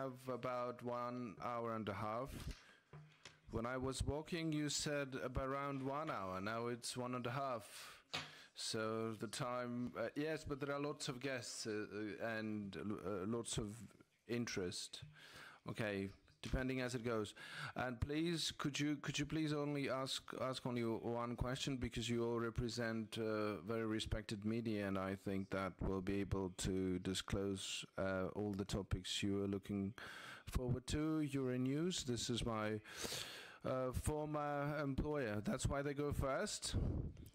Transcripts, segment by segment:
have about 1 hour and a half. When I was walking, you said about around 1 hour. Now it's 1.5. So the time, yes, but there are lots of guests and lots of interest. Okay, depending as it goes. And please, could you please only ask only one question, because you all represent very respected media, and I think that will be able to disclose all the topics you are looking forward to. Euronews, this is my former employer. That's why they go first?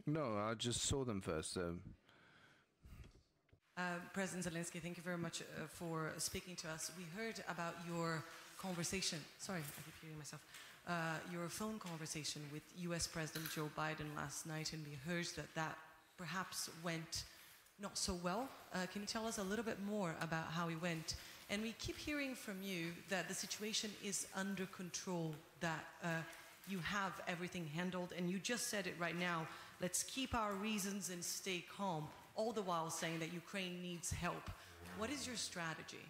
No, I just saw them first. President Zelensky, thank you very much for speaking to us. We heard about your conversation, sorry, I keep hearing myself, your phone conversation with US President Joe Biden last night, and we heard that perhaps went not so well. Can you tell us a little bit more about how it went? And we keep hearing from you that the situation is under control, that you have everything handled, and you just said it right now, let's keep our reasons and stay calm, all the while saying that Ukraine needs help. What is your strategy?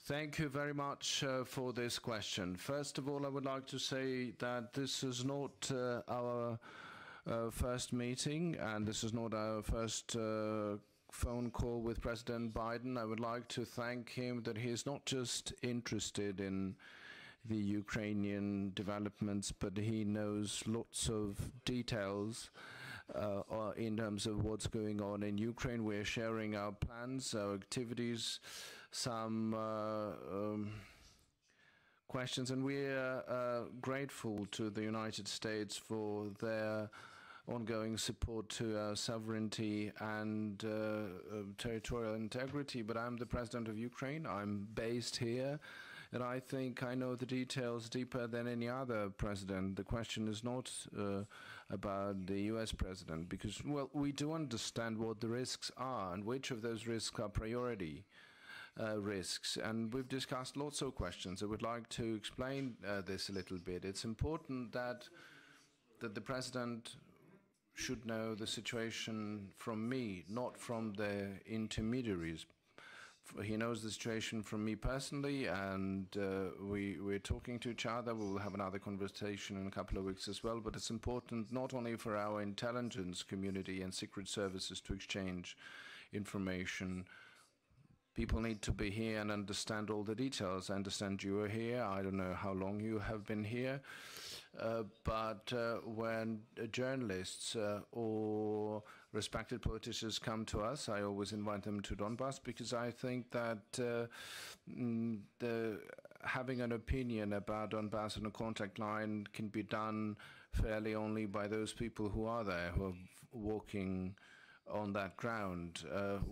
Thank you very much for this question. First of all, I would like to say that this is not our first meeting, and this is not our first phone call with President Biden. I would like to thank him that he is not just interested in the Ukrainian developments, but he knows lots of details in terms of what's going on in Ukraine. We're sharing our plans, our activities, some questions, and we're grateful to the United States for their ongoing support to our sovereignty and territorial integrity. But I'm the president of Ukraine. I'm based here, and I think I know the details deeper than any other president. The question is not about the US president, because, well, we do understand what the risks are and which of those risks are priority risks. And we've discussed lots of questions. I would like to explain this a little bit. It's important that the president should know the situation from me, not from the intermediaries. He knows the situation from me personally, and we're talking to each other. We'll have another conversation in a couple of weeks as well, but it's important not only for our intelligence community and secret services to exchange information. People need to be here and understand all the details. I understand you are here. I don't know how long you have been here. But when journalists or respected politicians come to us, I always invite them to Donbass, because I think that having an opinion about Donbass on a contact line can be done fairly only by those people who are there, who are walking on that ground.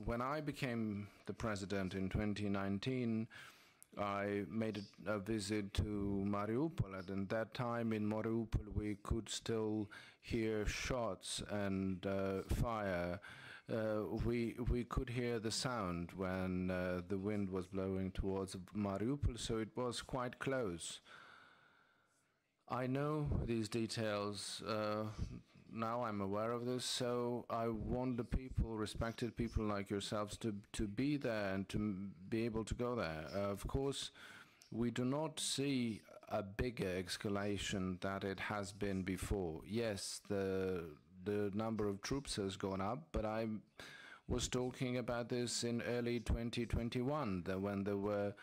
When I became the president in 2019, I made a visit to Mariupol, and at that time in Mariupol we could still hear shots and fire. We could hear the sound when the wind was blowing towards Mariupol, so it was quite close. I know these details. Now I'm aware of this, so I want the people, respected people like yourselves, to be there and to be able to go there. Of course, we do not see a bigger escalation than it has been before. Yes, the number of troops has gone up, but I was talking about this in early 2021, when there were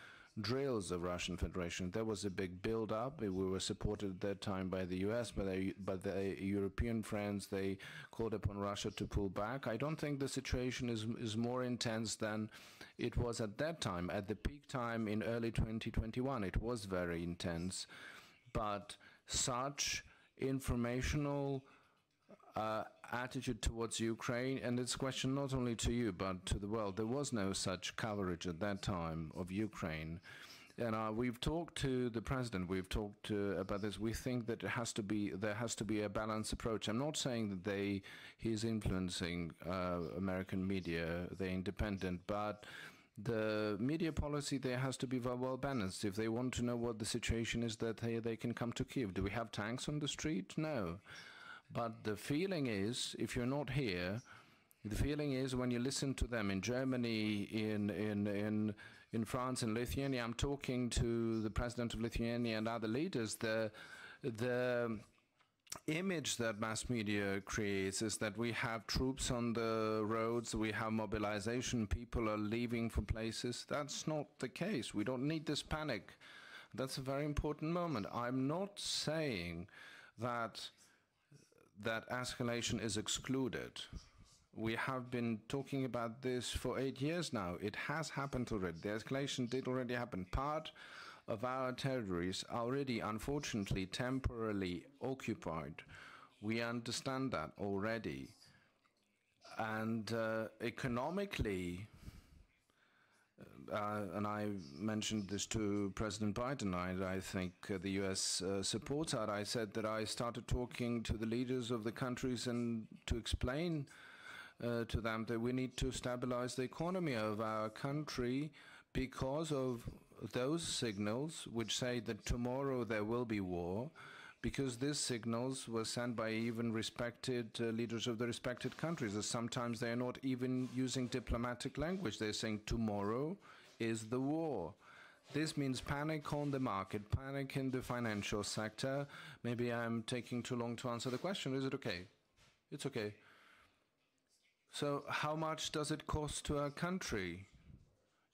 drills of Russian Federation. There was a big build-up. We were supported at that time by the US, by the European friends. They called upon Russia to pull back. I don't think the situation is more intense than it was at that time. At the peak time in early 2021, it was very intense. But such informational attitude towards Ukraine, and it's a question not only to you but to the world. There was no such coverage at that time of Ukraine, and we've talked to the president. We've talked about this. We think that there has to be a balanced approach. I'm not saying that he's influencing American media. They're independent, but the media policy there has to be well balanced. If they want to know what the situation is, that they can come to Kyiv. Do we have tanks on the street? No. But the feeling is, if you're not here, The feeling is when you listen to them in Germany, in France, in Lithuania, I'm talking to the president of Lithuania and other leaders, the image that mass media creates is that we have troops on the roads, we have mobilization, people are leaving for places. That's not the case. We don't need this panic. That's a very important moment. I'm not saying that escalation is excluded. We have been talking about this for 8 years now. It has happened already. The escalation did already happen. Part of our territories are already, unfortunately, temporarily occupied. We understand that already. And economically, and I mentioned this to President Biden, I think the US supports that. I said that I started talking to the leaders of the countries and to explain to them that we need to stabilize the economy of our country because of those signals which say that tomorrow there will be war, because these signals were sent by even respected leaders of the respected countries. As sometimes they are not even using diplomatic language. They're saying tomorrow is the war. This means panic on the market, panic in the financial sector. Maybe I'm taking too long to answer the question. Is it okay? It's okay. So how much does it cost to our country?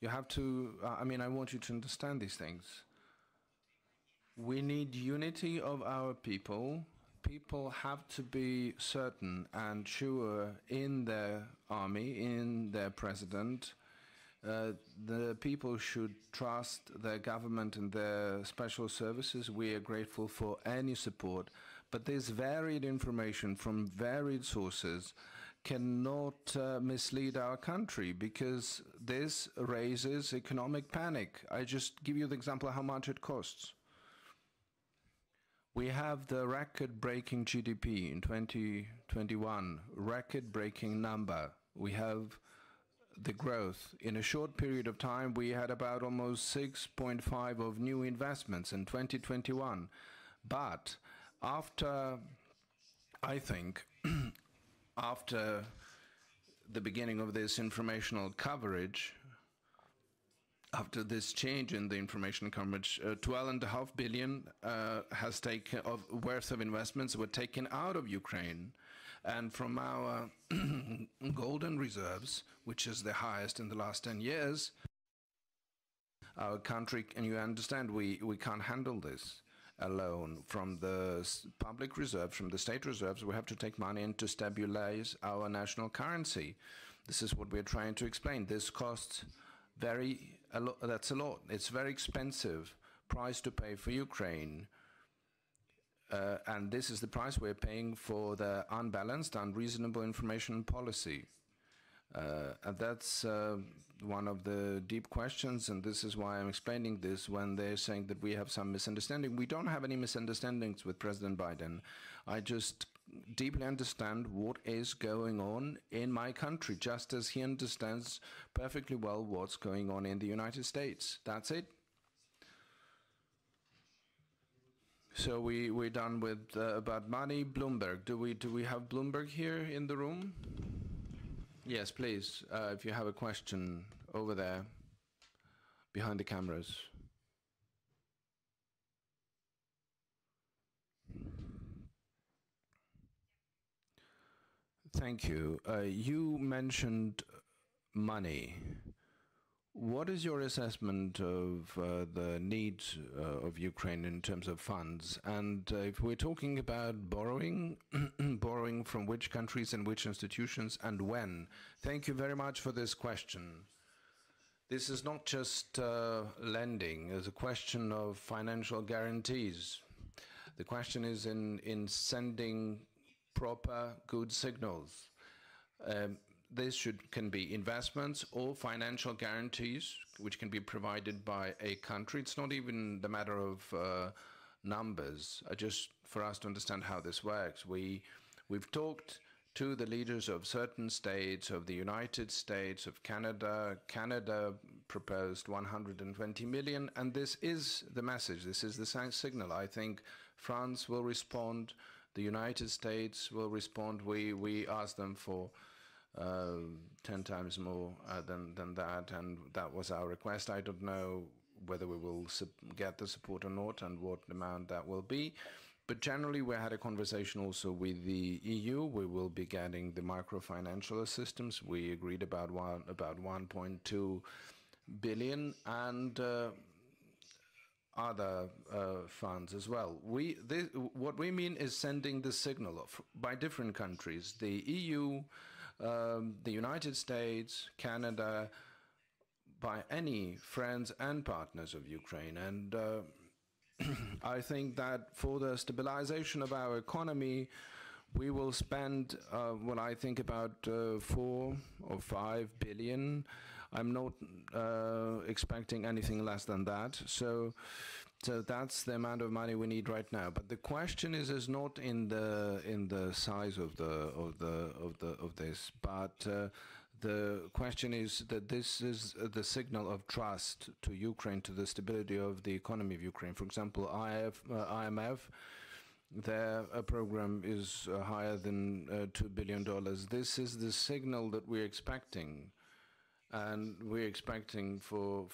You have to, I want you to understand these things. We need unity of our people. People have to be certain and sure in their army, in their president. The people should trust their government and their special services. We are grateful for any support. But this varied information from varied sources cannot mislead our country, because this raises economic panic. I just give you the example of how much it costs. We have the record-breaking GDP in 2021, record-breaking number. We have the growth. In a short period of time, we had about almost 6.5 of new investments in 2021. But after, I think, after the beginning of this informational coverage, after this change in the information coverage, 12.5 billion has taken worth of investments were taken out of Ukraine, and from our golden reserves, which is the highest in the last 10 years, our country, and you understand, we can't handle this alone. From the public reserves, from the state reserves, we have to take money in to stabilize our national currency. This is what we're trying to explain. This costs that's a lot. It's very expensive price to pay for Ukraine. And this is the price we're paying for the unbalanced, unreasonable information policy. And that's one of the deep questions, and this is why I'm explaining this when they're saying that we have some misunderstanding. We don't have any misunderstandings with President Biden. I just deeply understand what is going on in my country, just as he understands perfectly well what's going on in the United States. That's it. So we're done with about money. Bloomberg. Do we have Bloomberg here in the room? Yes, please. If you have a question over there, behind the cameras. Thank you. You mentioned money. What is your assessment of the needs of Ukraine in terms of funds? And if we're talking about borrowing, borrowing from which countries and which institutions and when? Thank you very much for this question. This is not just lending. It's a question of financial guarantees. The question is in sending proper, good signals. This can be investments or financial guarantees, which can be provided by a country. It's not even the matter of numbers, just for us to understand how this works. We've talked to the leaders of certain states, of the United States, of Canada. Canada proposed 120 million, and this is the message. This is the signal. I think France will respond. The United States will respond. We ask them for 10 times more than that, and that was our request. I don't know whether we will get the support or not and what amount that will be. But generally, we had a conversation also with the EU. We will be getting the microfinancial assistance. We agreed about 1.2 billion and other funds as well. What we mean is sending the signal of, by different countries, the EU, the United States, Canada, by any friends and partners of Ukraine. And I think that for the stabilization of our economy, we will spend, well, I think about 4 or 5 billion. I'm not expecting anything less than that. So that's the amount of money we need right now. But the question is not in the size of this, but the question is that this is the signal of trust to Ukraine, to the stability of the economy of Ukraine. For example, IMF, their program is higher than $2 billion. This is the signal that we're expecting. And we're expecting for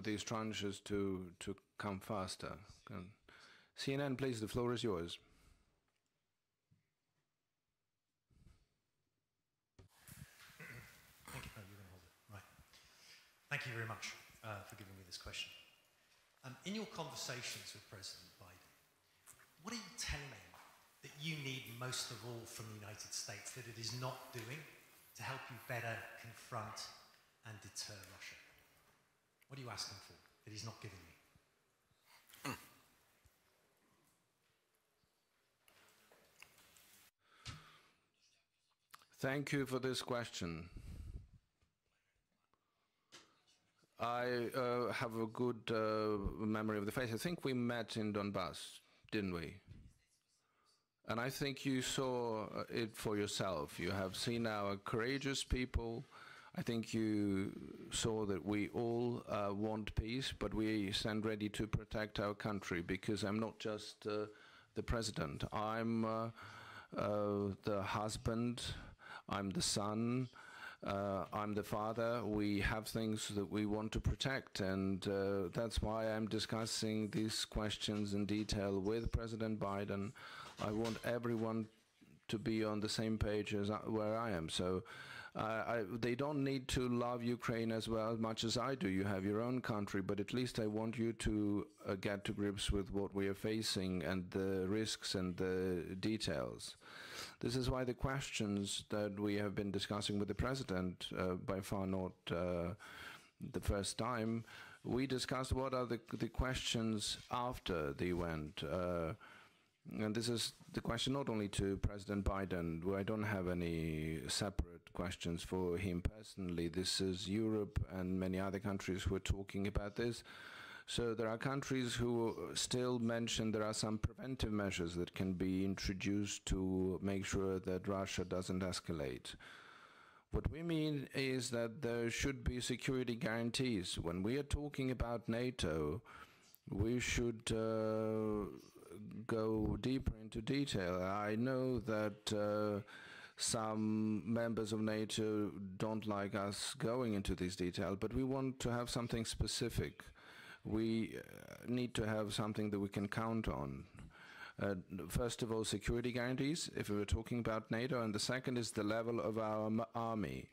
these tranches to come faster. CNN, please, the floor is yours. Thank you. Oh, you're going to hold it. Right. Thank you very much for giving me this question. In your conversations with President Biden, what are you telling him that you need most of all from the United States that it is not doing to help you better confront and deter Russia? What are you asking for that he's not giving you? Thank you for this question. I have a good memory of the face. I think we met in Donbass, didn't we? And I think you saw it for yourself. You have seen our courageous people. I think you saw that we all want peace, but we stand ready to protect our country, because I'm not just the president. I'm the husband, I'm the son, I'm the father. We have things that we want to protect, and that's why I'm discussing these questions in detail with President Biden. I want everyone to be on the same page as where I am. So they don't need to love Ukraine as much as I do. You have your own country, but at least I want you to get to grips with what we are facing and the risks and the details. This is why the questions that we have been discussing with the president, by far not the first time, we discussed what are the questions after the event. And this is the question not only to President Biden, where I don't have any separate questions for him personally. This is Europe and many other countries who are talking about this. So there are countries who still mention there are some preventive measures that can be introduced to make sure that Russia doesn't escalate. What we mean is that there should be security guarantees. When we are talking about NATO, we should go deeper into detail. I know that some members of NATO don't like us going into this detail, but we want to have something specific. We need to have something that we can count on. First of all, security guarantees, if we were talking about NATO, and the second is the level of our army.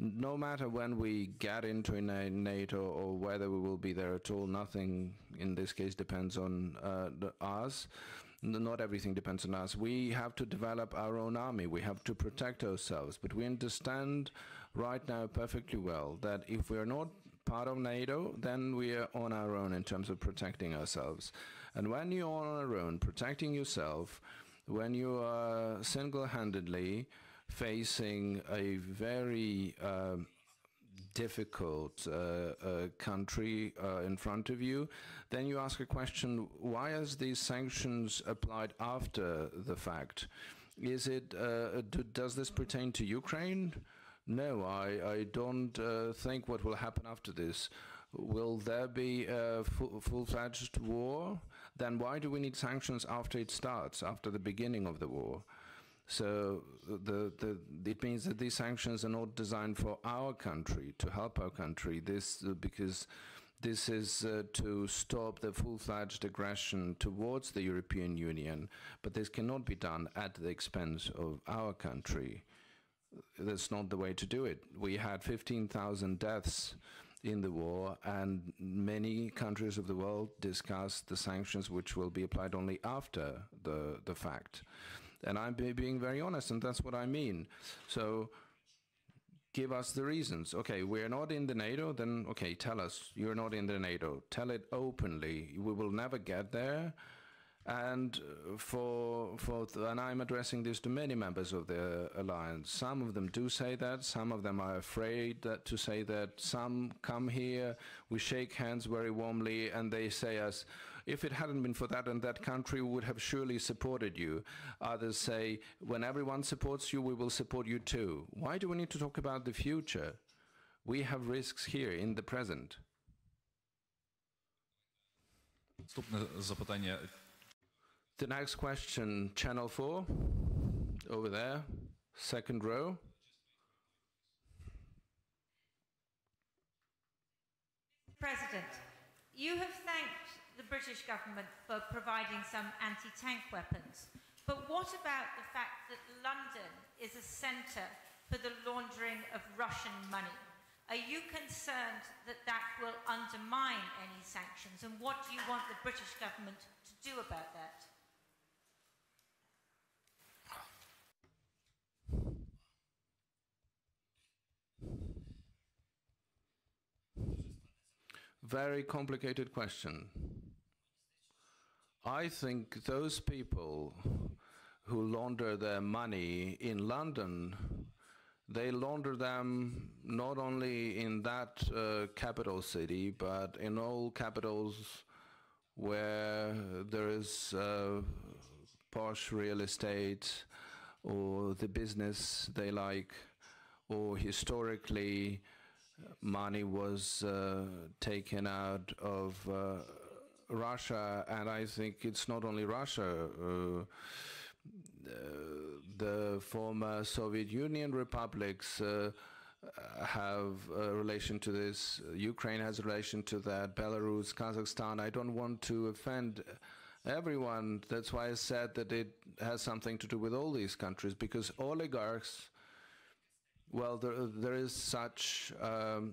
No matter when we get into NATO or whether we will be there at all, nothing in this case depends on us. Not everything depends on us. We have to develop our own army. We have to protect ourselves. But we understand right now perfectly well that if we are not part of NATO, then we are on our own in terms of protecting ourselves. And when you're on your own, protecting yourself, when you are single-handedly facing a very difficult country in front of you, then you ask a question, why is these sanctions applied after the fact? Is it, does this pertain to Ukraine? No, I don't think what will happen after this. Will there be a full-fledged war? Then why do we need sanctions after it starts, after the beginning of the war? So it means that these sanctions are not designed for our country, to help our country. Because this is to stop the full-fledged aggression towards the European Union, but this cannot be done at the expense of our country. That's not the way to do it. We had 15,000 deaths in the war, and many countries of the world discussed the sanctions which will be applied only after the fact. And I'm being very honest, and that's what I mean. So give us the reasons. Okay, we're not in the NATO, then okay, tell us you're not in the NATO. Tell it openly. We will never get there. And and I'm addressing this to many members of the alliance. Some of them do say that. Some of them are afraid to say that. Some come here, we shake hands very warmly, and they say us, if it hadn't been for that and that country, we would have surely supported you. Others say, when everyone supports you, we will support you too. Why do we need to talk about the future? We have risks here in the present. Наступне запитання. The next question, channel 4, over there, second row. President, you have thanked the British government for providing some anti-tank weapons, but what about the fact that London is a centre for the laundering of Russian money? Are you concerned that that will undermine any sanctions, and what do you want the British government to do about that? Very complicated question. I think those people who launder their money in London, they launder them not only in that capital city, but in all capitals where there is posh real estate or the business they like, or historically money was taken out of Russia. And I think it's not only Russia. The former Soviet Union republics have a relation to this. Ukraine has a relation to that. Belarus, Kazakhstan. I don't want to offend everyone. That's why I said that it has something to do with all these countries, because oligarchs, well, there is such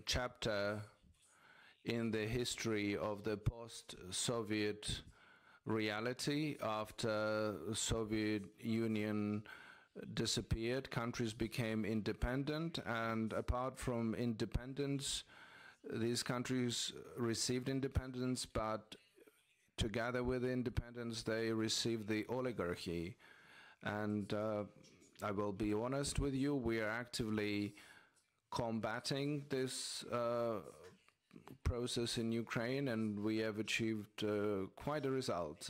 chapter in the history of the post-Soviet reality. After the Soviet Union disappeared, countries became independent, and apart from independence, these countries received independence, but together with independence, they received the oligarchy. And I will be honest with you, we are actively combating this process in Ukraine, and we have achieved quite a result.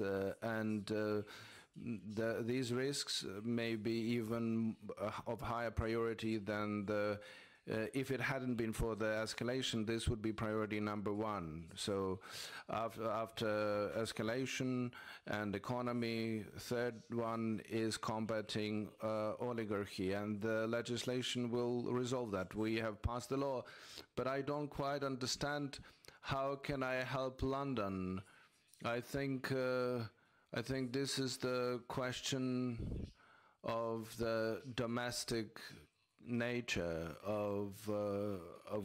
These risks may be even of higher priority than if it hadn't been for the escalation, this would be priority number one. So after escalation and economy, third one is combating oligarchy, and the legislation will resolve that. We have passed the law, but I don't quite understand how can I help London. I think this is the question of the domestic nature of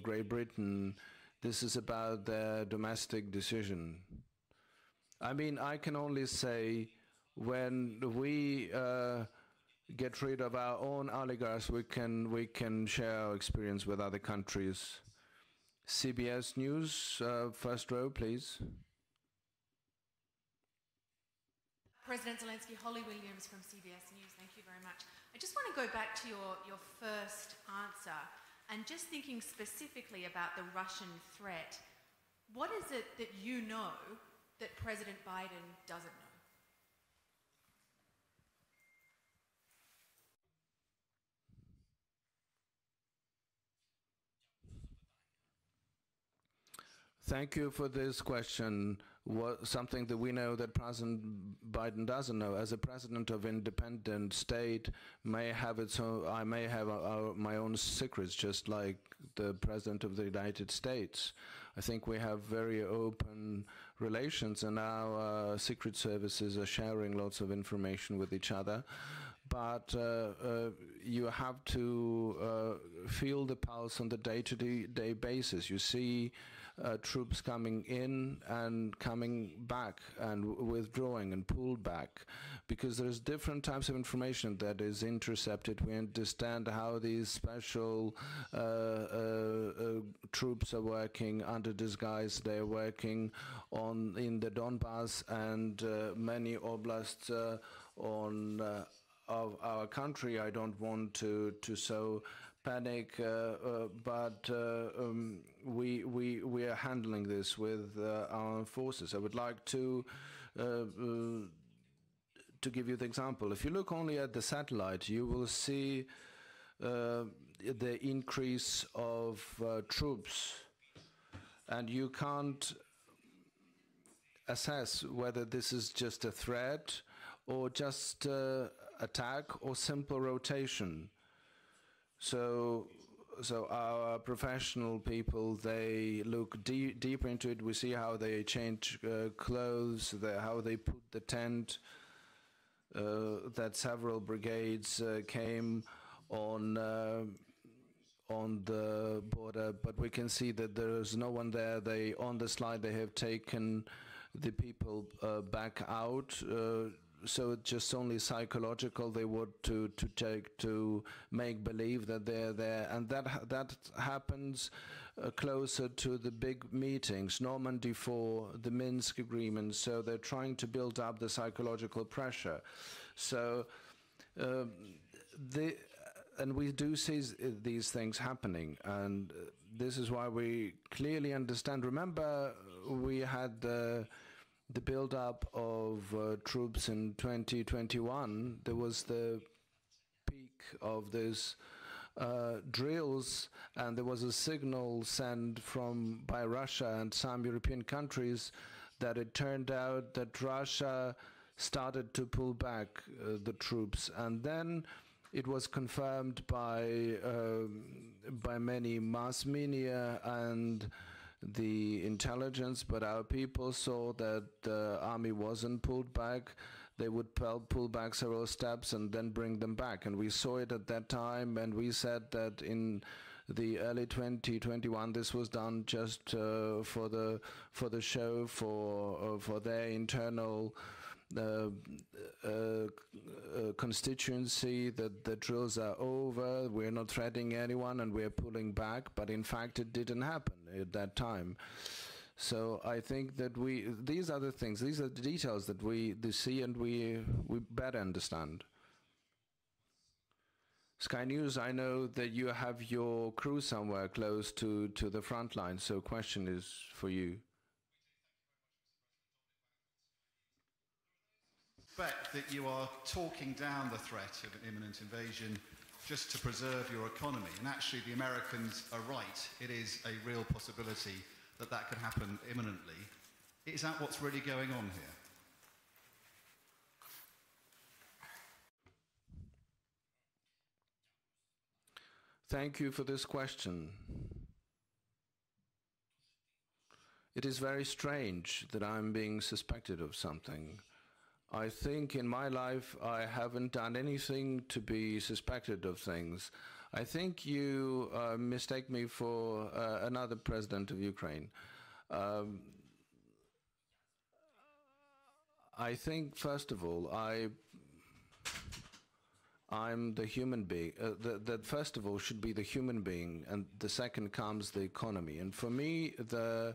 Great Britain. This is about their domestic decision. I mean, I can only say when we get rid of our own oligarchs, we can share our experience with other countries. CBS News, first row, please. President Zelensky, Holly Williams from CBS News. Thank you very much. I just want to go back to your first answer, and just thinking specifically about the Russian threat. What is it that you know that President Biden doesn't know? Thank you for this question. something that we know that President Biden doesn't know. As a president of independent state, may have its own, I may have my own secrets, just like the president of the United States. I think we have very open relations, and our secret services are sharing lots of information with each other. But you have to feel the pulse on the day-to-day basis. You see troops coming in and coming back and withdrawing and pulled back, because there's different types of information that is intercepted. We understand how these special troops are working under disguise. They're working in the Donbass and many oblasts of our country. I don't want to sow panic, but we are handling this with our armed forces. I would like to give you the example. If you look only at the satellite, you will see the increase of troops, and you can't assess whether this is just a threat or just attack or simple rotation. So our professional people, they look deeper into it. We see how they change clothes, how they put the tent, that several brigades came on the border, but we can see that there is no one there. On the slide, they have taken the people back out. So it's just only psychological. They want to make believe that they're there, and that happens closer to the big meetings, Normandy 4, the Minsk agreements. So they're trying to build up the psychological pressure. So and we do see these things happening, and this is why we clearly understand. Remember, we had the build-up of troops in 2021. There was the peak of this drills, and there was a signal sent by Russia and some European countries that it turned out that Russia started to pull back the troops, and then it was confirmed by many mass media and the intelligence, but our people saw that the army wasn't pulled back. They would pull back several steps and then bring them back, and we saw it at that time, and we said that in the early 2021 this was done just for the show, for their internal constituency, that the drills are over, we're not threatening anyone and we're pulling back, but in fact it didn't happen at that time. So I think that these are the things, these are the details that we see and we better understand. Sky News, I know that you have your crew somewhere close to the front line, so question is for you. That you are talking down the threat of an imminent invasion just to preserve your economy, and actually the Americans are right. It is a real possibility that could happen imminently. Is that what's really going on here? Thank you for this question. It is very strange that I'm being suspected of something. I think in my life I haven't done anything to be suspected of things. I think you mistake me for another president of Ukraine. I think, first of all, I'm the human being. That first of all should be the human being, and the second comes the economy. And for me, the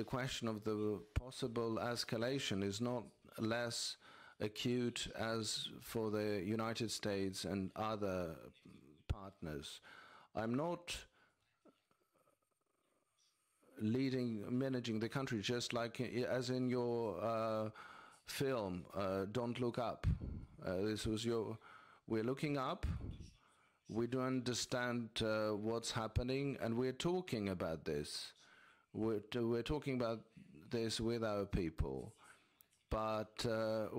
question of the possible escalation is not less acute as for the United States and other partners. I'm not managing the country just like as in your film, Don't Look Up. This was we're looking up, we do understand what's happening, and we're talking about this. We're talking about this with our people. But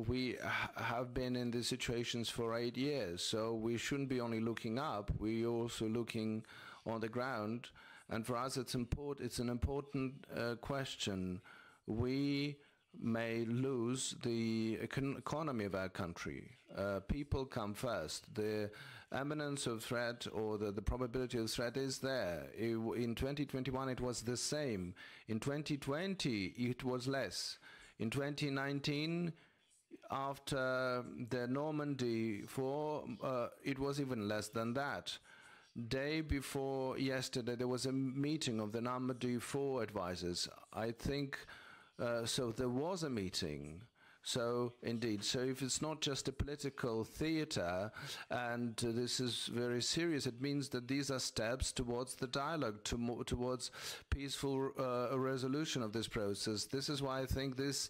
we have been in these situations for 8 years, so we shouldn't be only looking up, we're also looking on the ground. And for us, it's an important question. We may lose the economy of our country. People come first. The imminence of threat or the probability of threat is there. In 2021, it was the same. In 2020, it was less. In 2019, after the Normandy War, it was even less than that. Day before yesterday, there was a meeting of the Normandy 4 advisors. I think, so there was a meeting. So, indeed, so if it's not just a political theater, and this is very serious, it means that these are steps towards the dialogue, towards peaceful resolution of this process. This is why I think this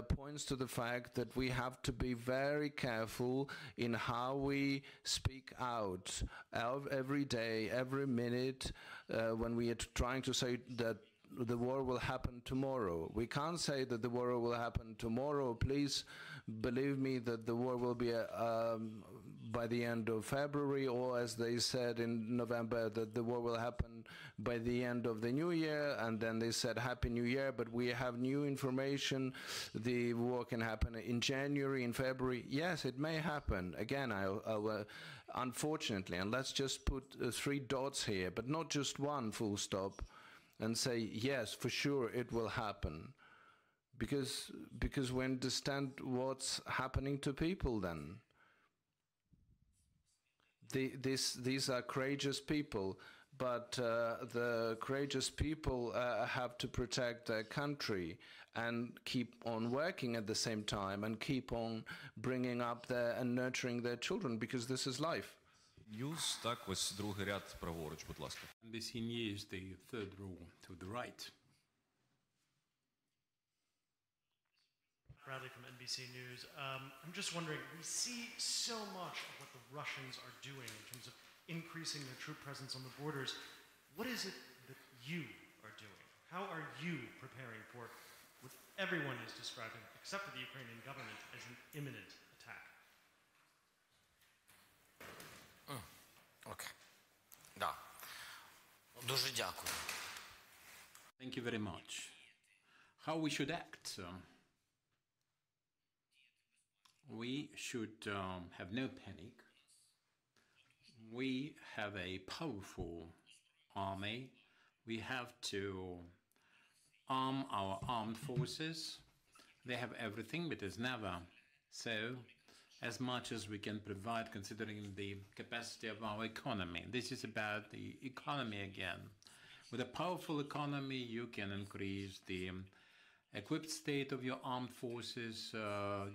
points to the fact that we have to be very careful in how we speak out every day, every minute, when we are trying to say that the war will happen tomorrow. We can't say that the war will happen tomorrow. Please believe me that the war will be by the end of February, or as they said in November, that the war will happen by the end of the new year, and then they said Happy New Year, but we have new information. The war can happen in January, in February. Yes, it may happen. Again, unfortunately, and let's just put 3 dots here, but not just one full stop, and say, yes, for sure it will happen. Because we understand what's happening to people then. These are courageous people, but the courageous people have to protect their country and keep on working at the same time and keep on bringing up and nurturing their children, because this is life. News, так, ось другий ряд праворуч, будь ласка. NBC News, the third row to the right. Bradley from NBC News. I'm just wondering, we see so much of what the Russians are doing in terms of increasing their troop presence on the borders. What is it that you are doing? How are you preparing for what everyone is describing, except for the Ukrainian government, as an imminent attack? Окей. Да. Дуже дякую. Thank you very much. How we should act? We should have no panic. We have a powerful army. We have to arm our armed forces. They have everything, but as never so, as much as we can provide, considering the capacity of our economy. This is about the economy again. With a powerful economy, you can increase the equipped state of your armed forces,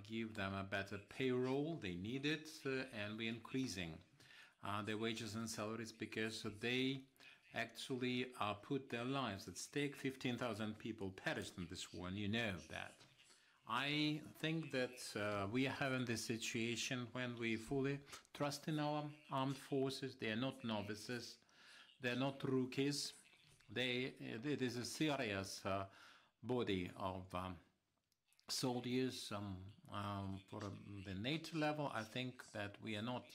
give them a better payroll, they need it, and we're increasing their wages and salaries because they actually put their lives at stake. 15,000 people perished in this war, and you know that. I think that we are having this situation when we fully trust in our armed forces. They are not novices, they're not rookies. It is a serious body of soldiers. For the NATO level, I think that we are not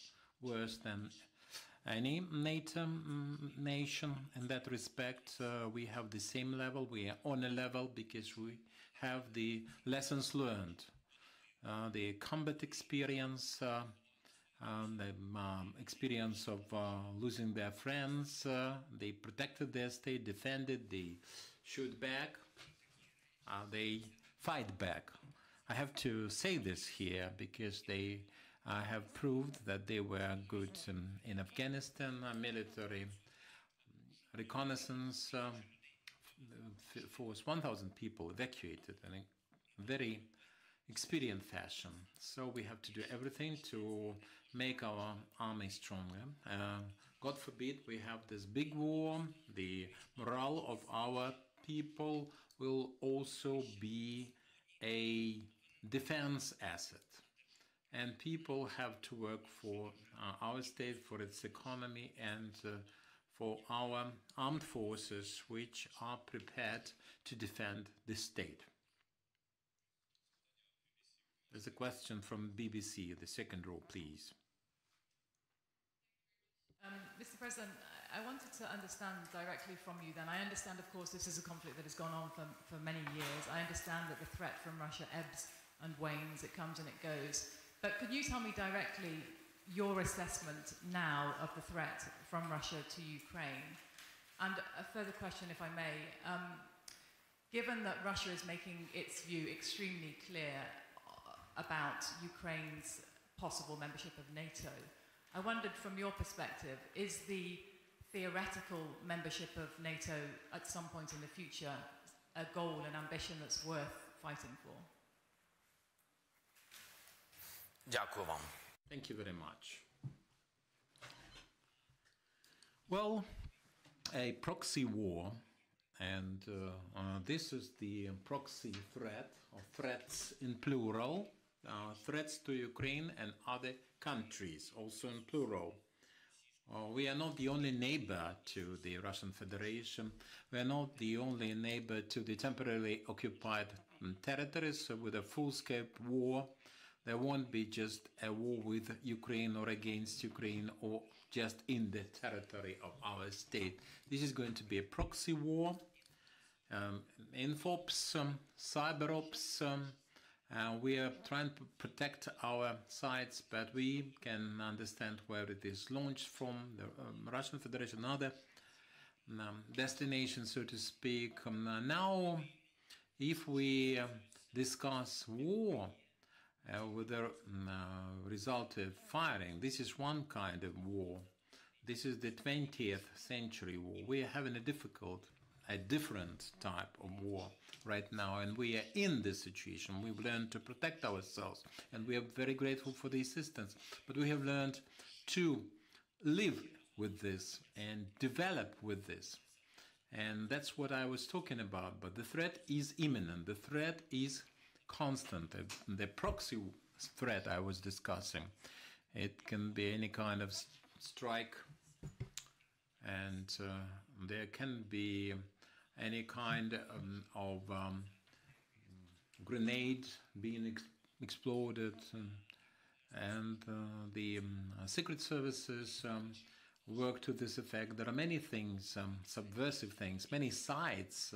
worse than any NATO nation in that respect. We have the same level, we are on a level because we have the lessons learned, the combat experience, the experience of losing their friends. They protected their state, defended, they shoot back, they fight back. I have to say this here because they have proved that they were good in Afghanistan, military reconnaissance force, 1,000 people evacuated in a very experienced fashion. So we have to do everything to make our army stronger. God forbid we have this big war, the morale of our people will also be a defense asset. And people have to work for our state, for its economy, and for our armed forces which are prepared to defend the state. There's a question from BBC, the second row, please. Mr. President, I wanted to understand directly from you then. I understand, of course, this is a conflict that has gone on for many years. I understand that the threat from Russia ebbs and wanes, it comes and it goes. But could you tell me directly your assessment now of the threat from Russia to Ukraine? And a further question, if I may. Given that Russia is making its view extremely clear about Ukraine's possible membership of NATO, I wondered from your perspective, is the theoretical membership of NATO at some point in the future a goal, an ambition that's worth fighting for? Дякую вам. Thank you very much. Well, a proxy war, and this is the proxy threat, or threats in plural, threats to Ukraine and other countries, also in plural. We are not the only neighbor to the Russian Federation. We are not the only neighbor to the temporarily occupied territories. So with a full-scale war, there won't be just a war with Ukraine or against Ukraine or just in the territory of our state. This is going to be a proxy war, infops, cyberops. We are trying to protect our sites, but we can understand where it is launched from, the Russian Federation, another destination, so to speak. Now, if we discuss war with the result of firing, this is one kind of war. This is the 20th century war. We are having a different type of war right now, and we are in this situation. We've learned to protect ourselves, and we are very grateful for the assistance. But we have learned to live with this and develop with this. And that's what I was talking about. But the threat is imminent. The threat is constant. The proxy threat I was discussing, it can be any kind of strike, and there can be any kind of grenade being exploded, and the secret services work to this effect. There are many things, subversive things, many sites.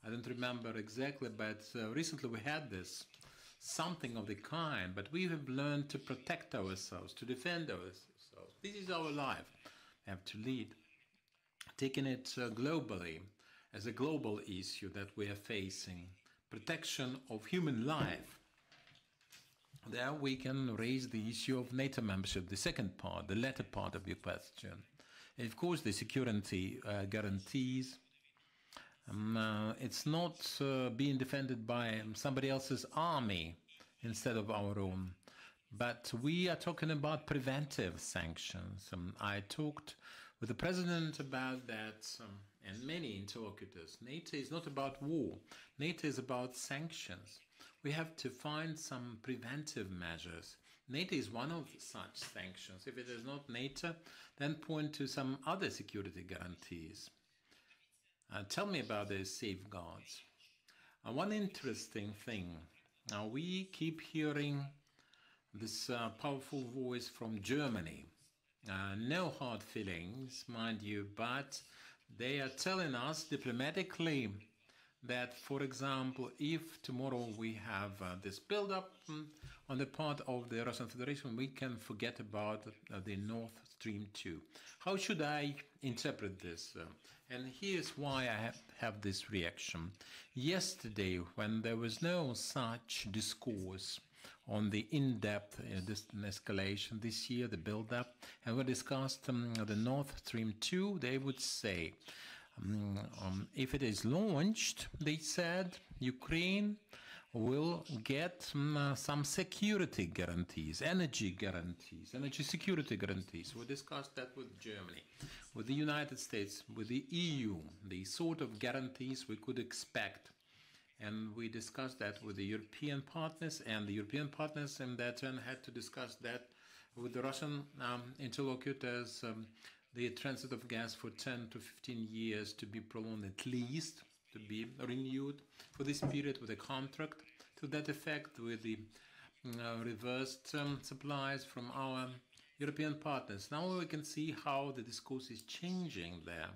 I don't remember exactly, but recently we had this, something of the kind, but we have learned to protect ourselves, to defend ourselves. This is our life. We have to lead, taking it globally, as a global issue that we are facing, protection of human life. There we can raise the issue of NATO membership, the second part, the latter part of your question. And of course, the security guarantees. It's not being defended by somebody else's army instead of our own, but we are talking about preventive sanctions. I talked with the president about that, and many interlocutors. NATO is not about war. NATO is about sanctions. We have to find some preventive measures. NATO is one of such sanctions. If it is not NATO, then point to some other security guarantees. Tell me about those safeguards. One interesting thing, we keep hearing this powerful voice from Germany. No hard feelings, mind you, but they are telling us diplomatically that, for example, if tomorrow we have this build-up on the part of the Russian Federation, we can forget about the Nord Stream 2. How should I interpret this? And here's why I have this reaction. Yesterday, when there was no such discourse on the in-depth escalation this year, the build-up, and we discussed the Nord Stream 2, they would say, if it is launched, they said, Ukraine will get some security guarantees, energy security guarantees. We discussed that with Germany, with the United States, with the EU, the sort of guarantees we could expect. And we discussed that with the European partners, and the European partners in their turn had to discuss that with the Russian interlocutors. the transit of gas for 10 to 15 years to be prolonged at least, to be renewed for this period with a contract to that effect with the reversed supplies from our European partners. Now we can see how the discourse is changing there.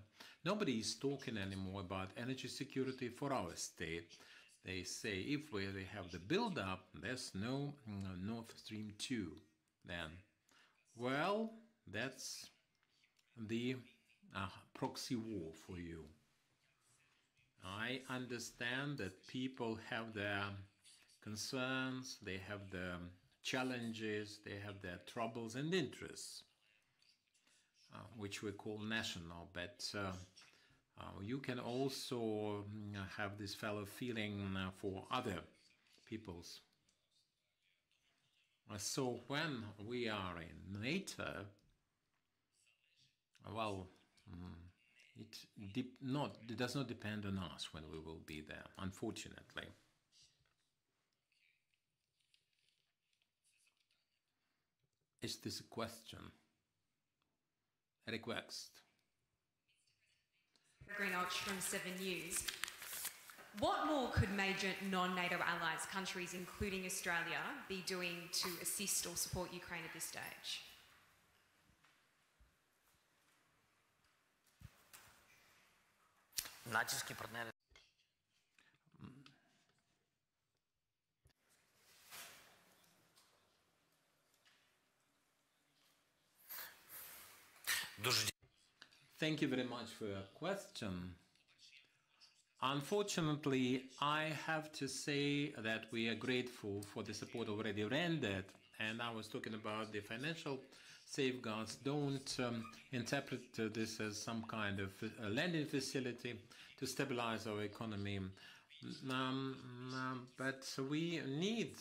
Nobody is talking anymore about energy security for our state. They say if we have the build-up, there's no Nord Stream 2 then. Well, that's the proxy war for you. I understand that people have their concerns, they have their challenges, they have their troubles and interests, which we call national, but you can also have this fellow feeling for other peoples. So when we are in NATO, well, it does not depend on us when we will be there, unfortunately. Is this a question? A request? Greenwich from 7 News. What more could major non-NATO allies, countries including Australia, be doing to assist or support Ukraine at this stage? Натиски партнери. Thank you very much for your question. Unfortunately, I have to say that we are grateful for the support already rendered, and I was talking about the financial safeguards. Don't interpret this as some kind of lending facility to stabilize our economy. But we need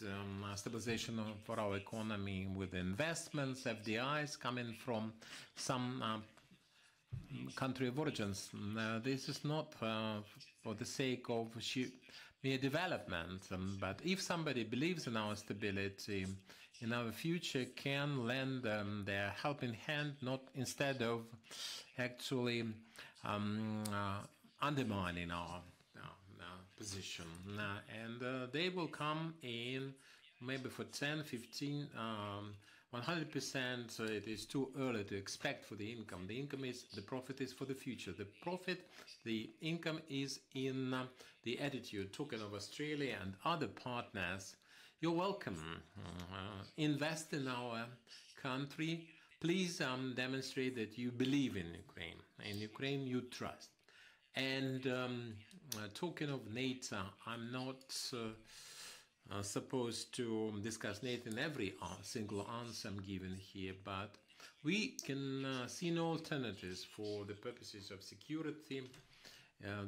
stabilization for our economy with investments, FDIs coming from some country of origins. This is not for the sake of mere development, but if somebody believes in our stability, in our future, can lend their helping hand, not instead of actually undermining our position. And they will come in maybe for 10, 15, 100%. It is too early to expect for the income. The income is, the profit is for the future. The profit, the income is in the attitude. Talking of Australia and other partners, you're welcome. Invest in our country. Please demonstrate that you believe in Ukraine. In Ukraine, you trust. And talking of NATO, I'm not supposed to discuss NATO in every single answer I'm given here, but we can see no alternatives for the purposes of security.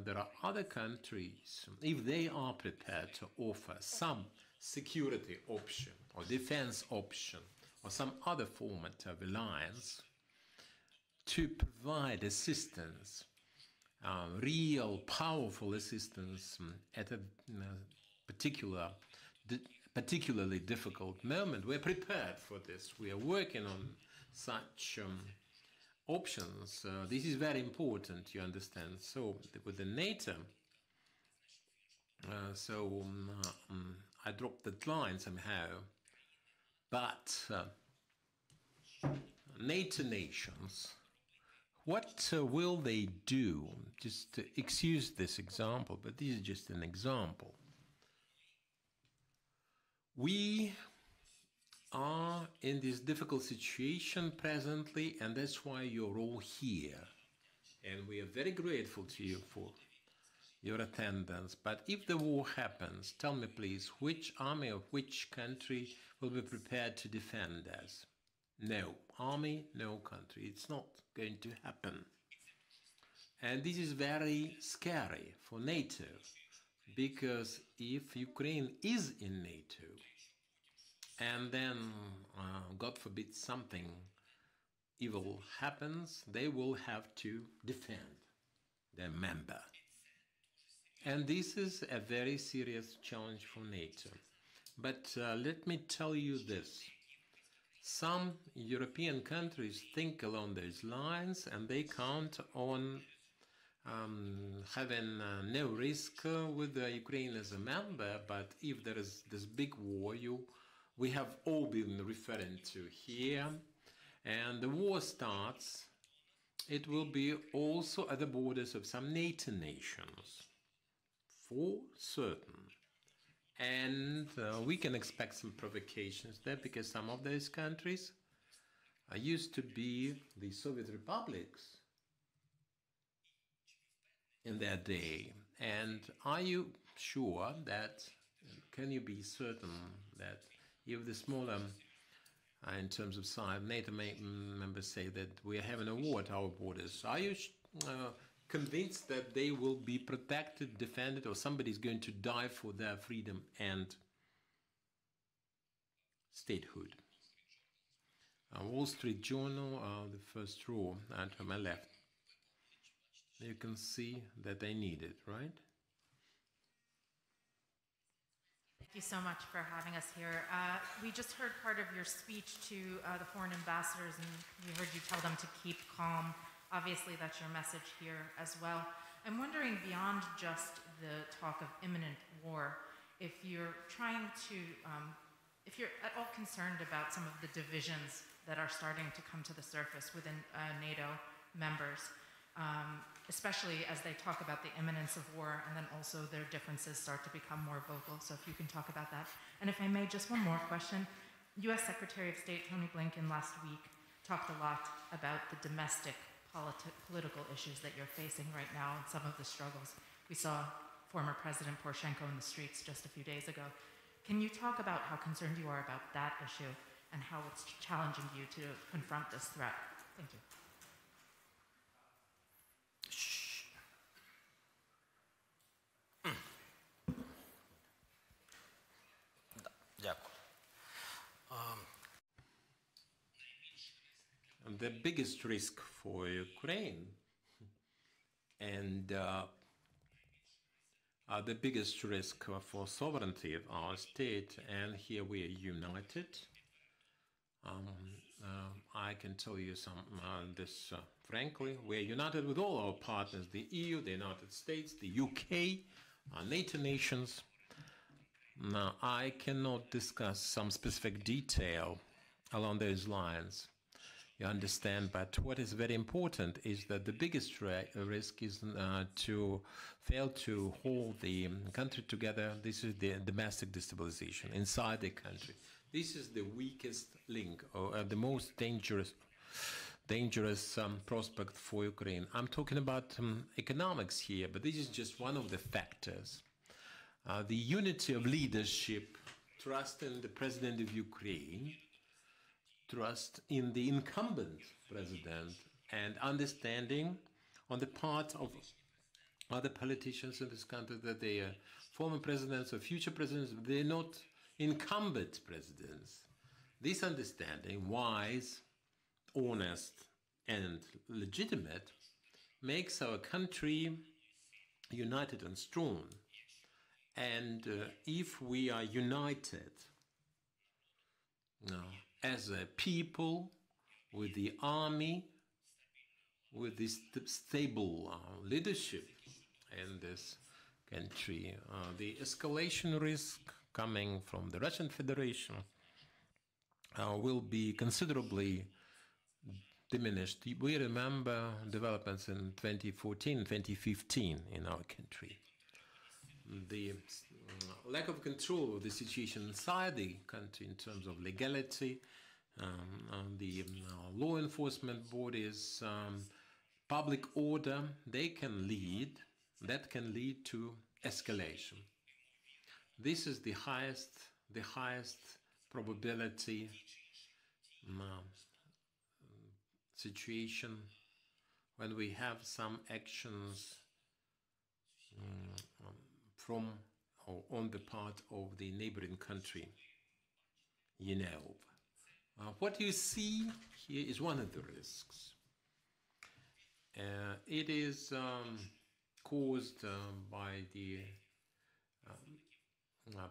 There are other countries, if they are prepared to offer some security option or defense option or some other format of alliance to provide assistance, real powerful assistance at a particularly difficult moment. We're prepared for this. We are working on such options. This is very important, you understand. So with the NATO, I dropped that line somehow, but NATO nations, what will they do? Just to excuse this example, but this is just an example. We are in this difficult situation presently, and that's why you're all here. And we are very grateful to you for your attendance. But if the war happens, tell me please, which army of which country will be prepared to defend us? No army, no country. It's not going to happen. And this is very scary for NATO, because if Ukraine is in NATO, and then, God forbid, something evil happens, they will have to defend their member. And this is a very serious challenge for NATO. But let me tell you this. Some European countries think along those lines, and they count on having no risk with Ukraine as a member. But if there is this big war we have all been referring to here, and the war starts, it will be also at the borders of some NATO nations, for certain. And we can expect some provocations there, because some of those countries used to be the Soviet republics in their day. And are you sure that, can you be certain that if the smaller, in terms of size, NATO members say that we are having a war at our borders, are you convinced that they will be protected, defended, or somebody is going to die for their freedom and statehood? Wall Street Journal, the first row, and to my left. You can see that they need it, right? Thank you so much for having us here. We just heard part of your speech to the foreign ambassadors, and we heard you tell them to keep calm. Obviously, that's your message here as well. I'm wondering, beyond just the talk of imminent war, if you're trying to, if you're at all concerned about some of the divisions that are starting to come to the surface within NATO members, especially as they talk about the imminence of war, and then also their differences start to become more vocal. So if you can talk about that. And if I may, just one more question. U.S. Secretary of State Tony Blinken last week talked a lot about the domestic political issues that you're facing right now and some of the struggles. We saw former President Poroshenko in the streets just a few days ago. Can you talk about how concerned you are about that issue and how it's challenging you to confront this threat? Thank you. The biggest risk for Ukraine and the biggest risk for sovereignty of our state, and here we are united. I can tell you this frankly, we are united with all our partners, the EU, the United States, the UK, our NATO nations. Now, I cannot discuss some specific detail along those lines. You understand, but what is very important is that the biggest risk is to fail to hold the country together. This is the domestic destabilization inside the country. This is the weakest link, or the most dangerous prospect for Ukraine. I'm talking about economics here, but this is just one of the factors. The unity of leadership, trust in the president of Ukraine, trust in the incumbent president, and understanding on the part of other politicians in this country that they are former presidents or future presidents, they're not incumbent presidents. This understanding, wise, honest, and legitimate, makes our country united and strong. And if we are united as a people, with the army, with this stable leadership in this country, the escalation risk coming from the Russian Federation will be considerably diminished. We remember developments in 2014, 2015 in our country. The lack of control of the situation inside the country in terms of legality, the law enforcement bodies, public order, that can lead to escalation. This is the highest probability situation when we have some actions from or on the part of the neighboring country. What you see here is one of the risks. It is caused by the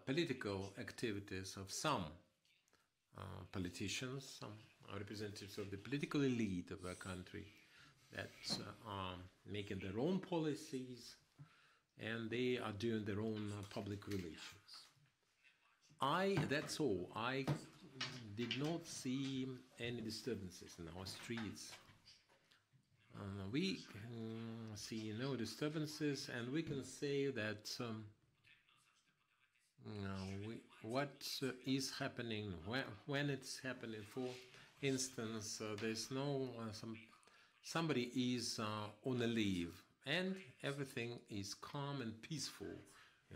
political activities of some politicians, some representatives of the political elite of our country that are making their own policies, and they are doing their own public relations. That's all. I did not see any disturbances in our streets. We can see no disturbances, and we can say that what is happening, when it's happening. For instance, there's no somebody is on a leave, and everything is calm and peaceful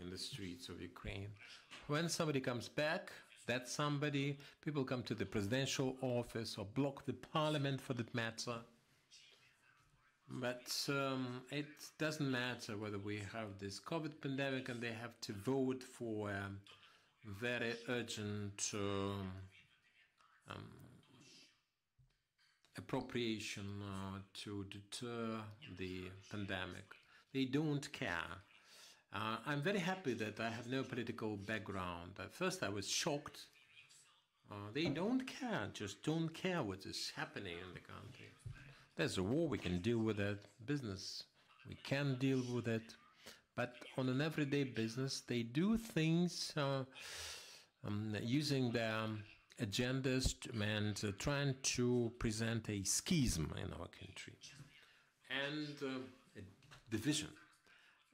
in the streets of Ukraine. When somebody comes back, that somebody, people come to the presidential office or block the parliament for that matter. But it doesn't matter whether we have this COVID pandemic and they have to vote for very urgent appropriation to deter the pandemic. They don't care. I'm very happy that I have no political background. At first I was shocked. They don't care, just don't care what is happening in the country. There's a war, we can deal with that. Business, we can deal with it. But on an everyday business, they do things using their agendas and trying to present a schism in our country and a division.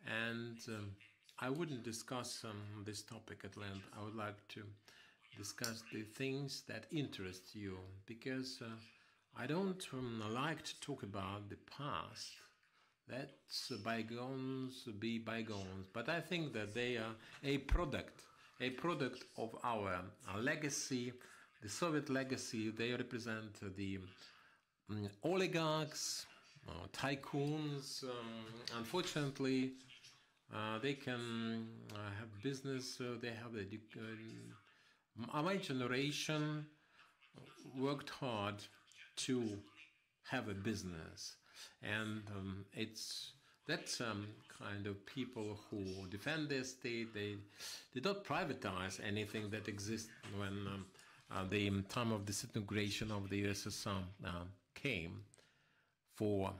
And I wouldn't discuss this topic at length. I would like to discuss the things that interest you, because I don't like to talk about the past. Let bygones be bygones. But I think that they are a product of our legacy, the Soviet legacy. They represent the oligarchs, tycoons. Unfortunately, they can have business. They have my generation worked hard to have a business, and that's kind of people who defend their state. They did not privatize anything that exists when the time of disintegration of the USSR came for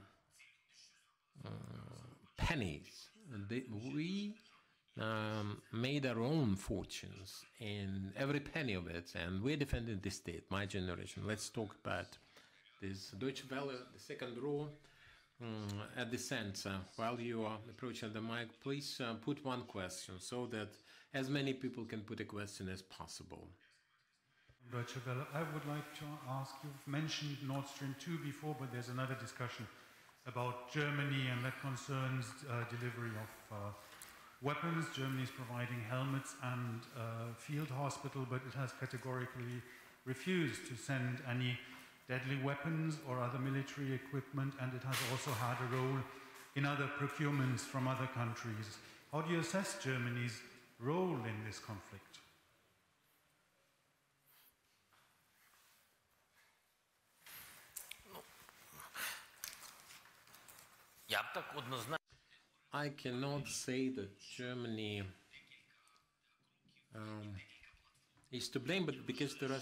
pennies. We made our own fortunes in every penny of it, and we're defending the state, my generation. Let's talk about this. Deutsche Welle, the second row, at the center. While you are approaching the mic, please put one question so that as many people can put a question as possible. Deutsche Welle, I would like to ask, you've mentioned Nord Stream 2 before, but there's another discussion about Germany, and that concerns delivery of weapons. Germany is providing helmets and field hospital, but it has categorically refused to send any deadly weapons or other military equipment, and it has also had a role in other procurements from other countries. How do you assess Germany's role in this conflict? I cannot say that Germany is to blame, but because there are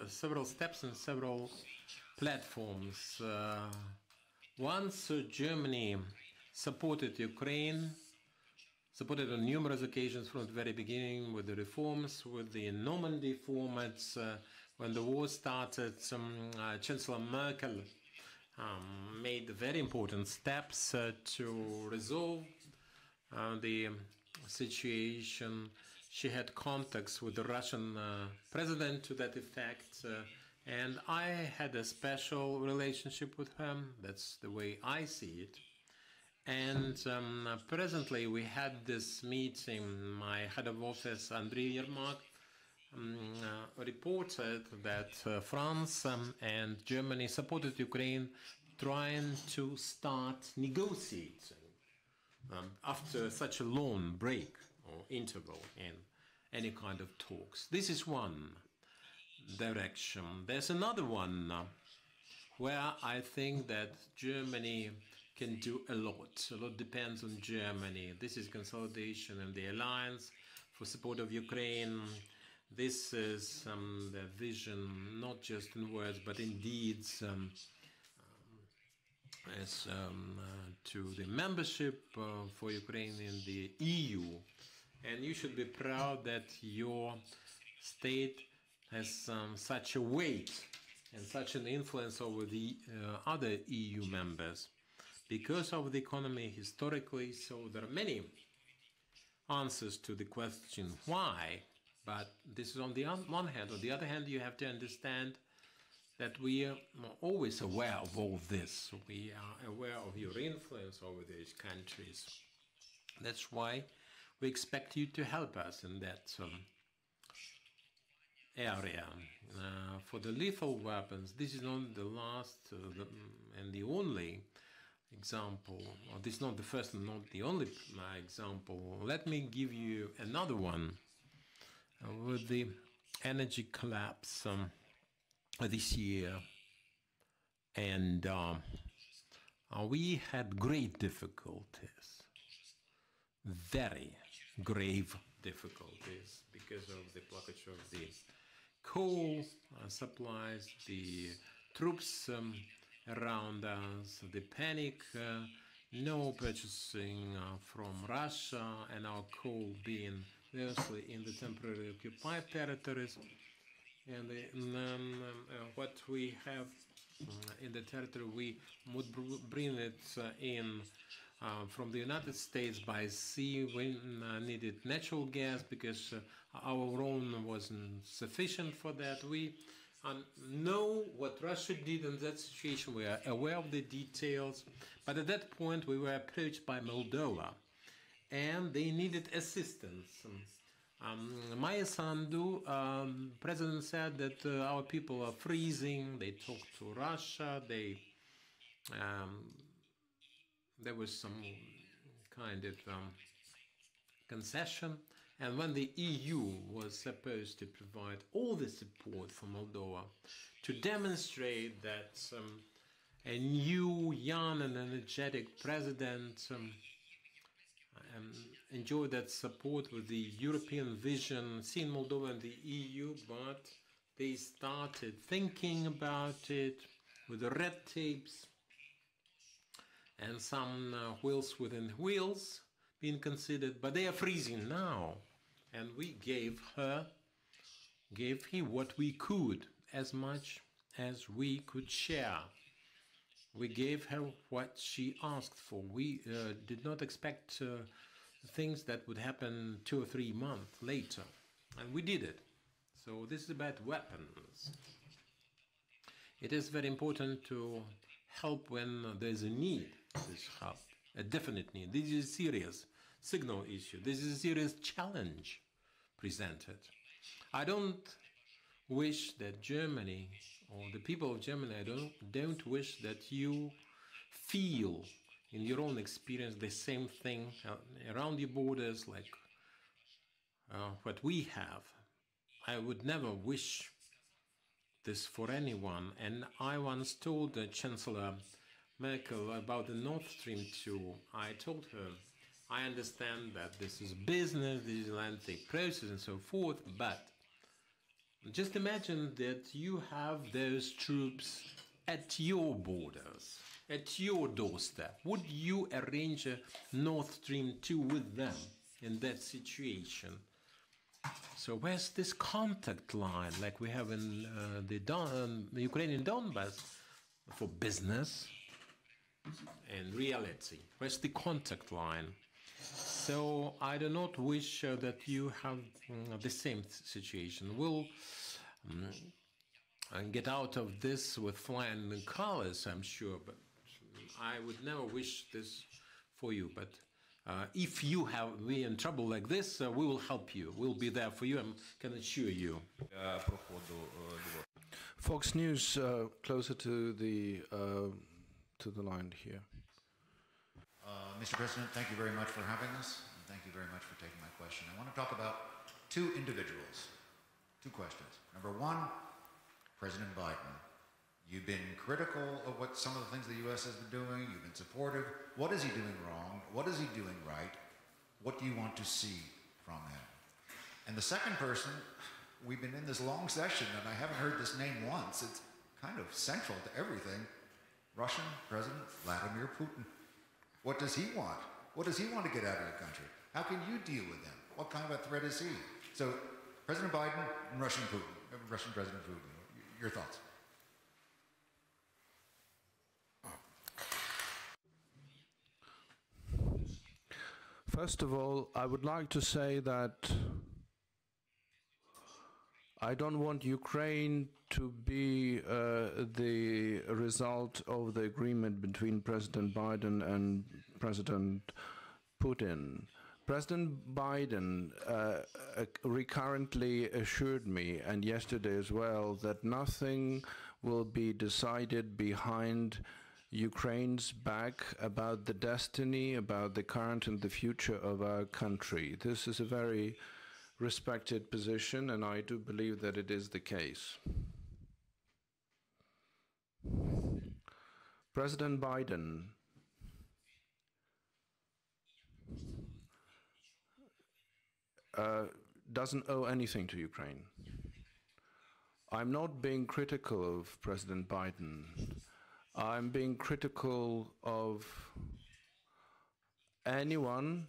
several steps and several platforms. Once Germany supported Ukraine, supported on numerous occasions from the very beginning with the reforms, with the Normandy formats. When the war started, Chancellor Merkel made very important steps to resolve the situation. She had contacts with the Russian president to that effect, and I had a special relationship with her. That's the way I see it. And presently we had this meeting. My head of office, Andriy Yermak, reported that France and Germany supported Ukraine trying to start negotiating after such a long break or interval in any kind of talks. This is one direction. There's another one where I think that Germany can do a lot. A lot depends on Germany. This is consolidation and the alliance for support of Ukraine. This is the vision, not just in words, but in deeds, as to the membership for Ukraine in the EU. And you should be proud that your state has such a weight and such an influence over the other EU members because of the economy historically. So there are many answers to the question why, but this is on the one hand. On the other hand, you have to understand that we are always aware of all this. We are aware of your influence over these countries. That's why we expect you to help us in that area. For the lethal weapons, this is not the last and the only example, or this is not the first and not the only example. Let me give you another one. With the energy collapse this year, and we had great difficulties, very grave difficulties, because of the blockage of the coal supplies, the troops around us, the panic, no purchasing from Russia, and our coal being mostly in the temporarily occupied territories. And what we have in the territory, we would bring it in from the United States by sea. We needed natural gas because our own wasn't sufficient for that. We know what Russia did in that situation. We are aware of the details. But at that point, we were approached by Moldova, and they needed assistance. Maya Sandu, president, said that our people are freezing. They talked to Russia. There was some kind of concession. And when the EU was supposed to provide all the support for Moldova to demonstrate that a new, young and energetic president enjoy that support with the European vision, seeing Moldova and the EU, but they started thinking about it with the red tapes and some wheels within wheels being considered, but they are freezing now. And we gave him what we could, as much as we could share. We gave her what she asked for. We did not expect things that would happen 2 or 3 months later, and we did it. So this is about weapons. It is very important to help when there's a need. This help, a definite need. This is a serious signal issue. This is a serious challenge presented. I don't wish that Germany or the people of Germany, I don't wish that you feel in your own experience the same thing around your borders like what we have. I would never wish this for anyone. And I once told Chancellor Merkel about the Nord Stream 2. I told her, I understand that this is business, this is a lengthy process and so forth, but just imagine that you have those troops at your borders, at your doorstep. Would you arrange a Nord Stream 2 with them in that situation? So where's this contact line like we have in the Ukrainian Donbass for business and reality? Where's the contact line? So I do not wish that you have the same situation. We'll get out of this with flying colors, I'm sure, but I would never wish this for you. But if you have been in trouble like this, we will help you. We'll be there for you, I can assure you. Fox News, closer to the line here. Mr. President, thank you very much for having us, and thank you very much for taking my question. I want to talk about 2 individuals, 2 questions. Number 1, President Biden. You've been critical of what some of the things the U.S. has been doing. You've been supportive. What is he doing wrong? What is he doing right? What do you want to see from him? And the second person, we've been in this long session and I haven't heard this name once. It's kind of central to everything. Russian President Vladimir Putin. What does he want? What does he want to get out of your country? How can you deal with him? What kind of a threat is he? So, President Biden and Russian President Putin, your thoughts? First of all, I would like to say that I don't want Ukraine to be the result of the agreement between President Biden and President Putin. President Biden recurrently assured me, and yesterday as well, that nothing will be decided behind Ukraine's back about the destiny, about the current and the future of our country. This is a very respected position, and I do believe that it is the case. President Biden doesn't owe anything to Ukraine. I'm not being critical of President Biden. I'm being critical of anyone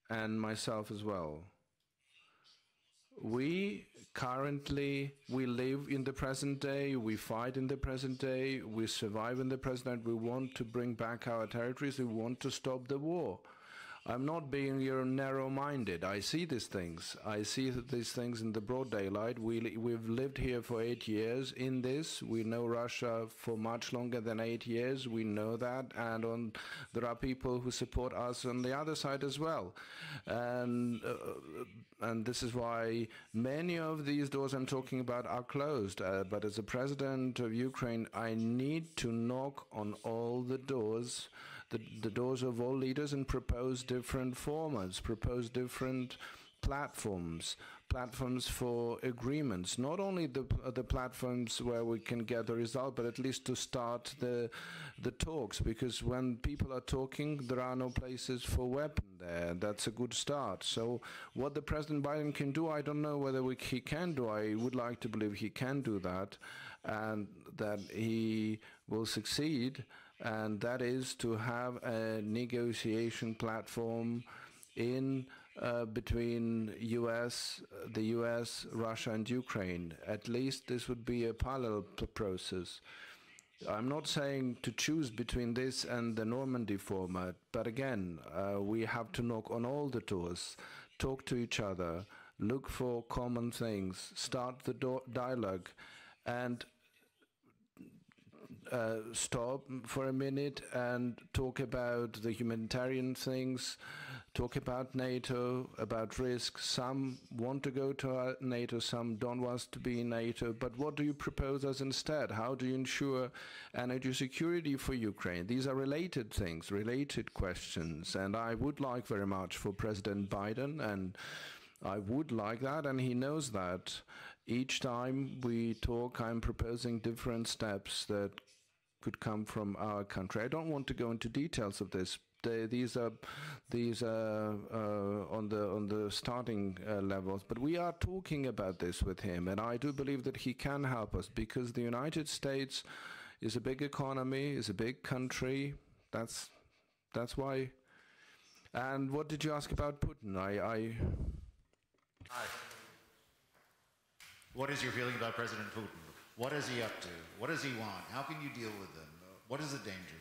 and myself as well. We live in the present day, we fight in the present day, we survive in the present day, we want to bring back our territories, we want to stop the war. I'm not being narrow-minded. I see these things. I see these things in the broad daylight. We've lived here for 8 years in this. We know Russia for much longer than 8 years. We know that. And there are people who support us on the other side as well. And this is why many of these doors I'm talking about are closed. But as a president of Ukraine, I need to knock on all the doors, the doors of all leaders, and propose different formats, propose different platforms for agreements, not only the platforms where we can get the result, but at least to start the talks, because when people are talking, there are no places for weapons there. That's a good start. So what the President Biden can do, I don't know whether he can do. I would like to believe he can do that, and that he will succeed, and that is to have a negotiation platform between the US, Russia and Ukraine. At least this would be a parallel process. I'm not saying to choose between this and the Normandy format, but again, we have to knock on all the doors, talk to each other, look for common things, start the dialogue, and stop for a minute and talk about the humanitarian things, talk about NATO, about risks. Some want to go to NATO, some don't want to be in NATO, but what do you propose as instead? How do you ensure energy security for Ukraine? These are related things, related questions, and I would like very much for President Biden, and I would like that, and he knows that. Each time we talk, I'm proposing different steps that could come from our country. I don't want to go into details of this. These are on the starting levels, but we are talking about this with him, and I do believe that he can help us, because the United States is a big economy, is a big country. That's why. And what did you ask about Putin? Hi. What is your feeling about President Putin? What is he up to? What does he want? How can you deal with him? What is the danger?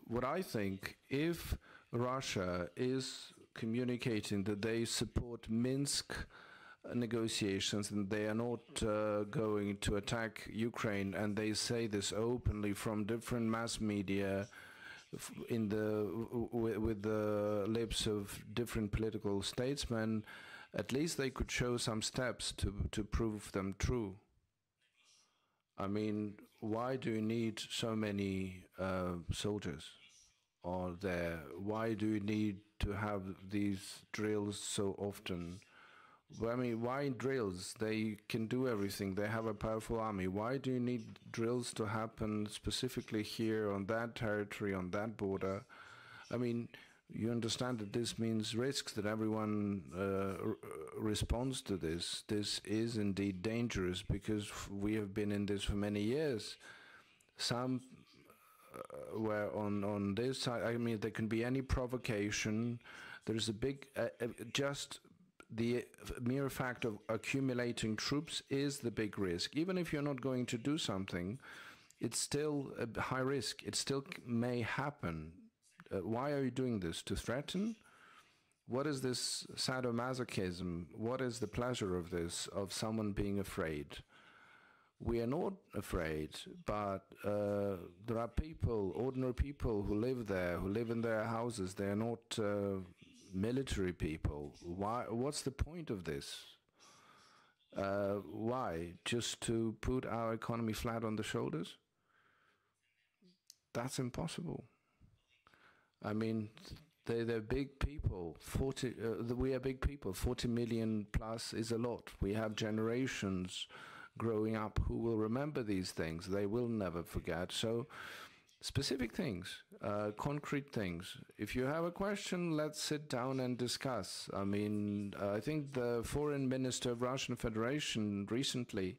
What I think, if Russia is communicating that they support Minsk negotiations and they are not going to attack Ukraine, and they say this openly from different mass media, with the lips of different political statesmen, at least they could show some steps to prove them true. I mean, why do you need so many soldiers there? Why do you need to have these drills so often? I mean, why drills? They can do everything. They have a powerful army. Why do you need drills to happen specifically here on that territory, on that border? I mean, you understand that this means risks, that everyone responds to this. This is indeed dangerous because we have been in this for many years. Some were on this side. I mean, there can be any provocation. There's a big, just the mere fact of accumulating troops is the big risk. Even if you're not going to do something, it's still a high risk. It still may happen. Why are you doing this? To threaten? What is this sadomasochism? What is the pleasure of this, of someone being afraid? We are not afraid, but there are people, ordinary people who live there, who live in their houses. They are not military people. Why? What's the point of this? Why? Just to put our economy flat on the shoulders? That's impossible. I mean, they're big people. We are big people. 40 million plus is a lot. We have generations growing up who will remember these things. They will never forget. So, specific things, concrete things. If you have a question, let's sit down and discuss. I mean, I think the foreign minister of Russian Federation recently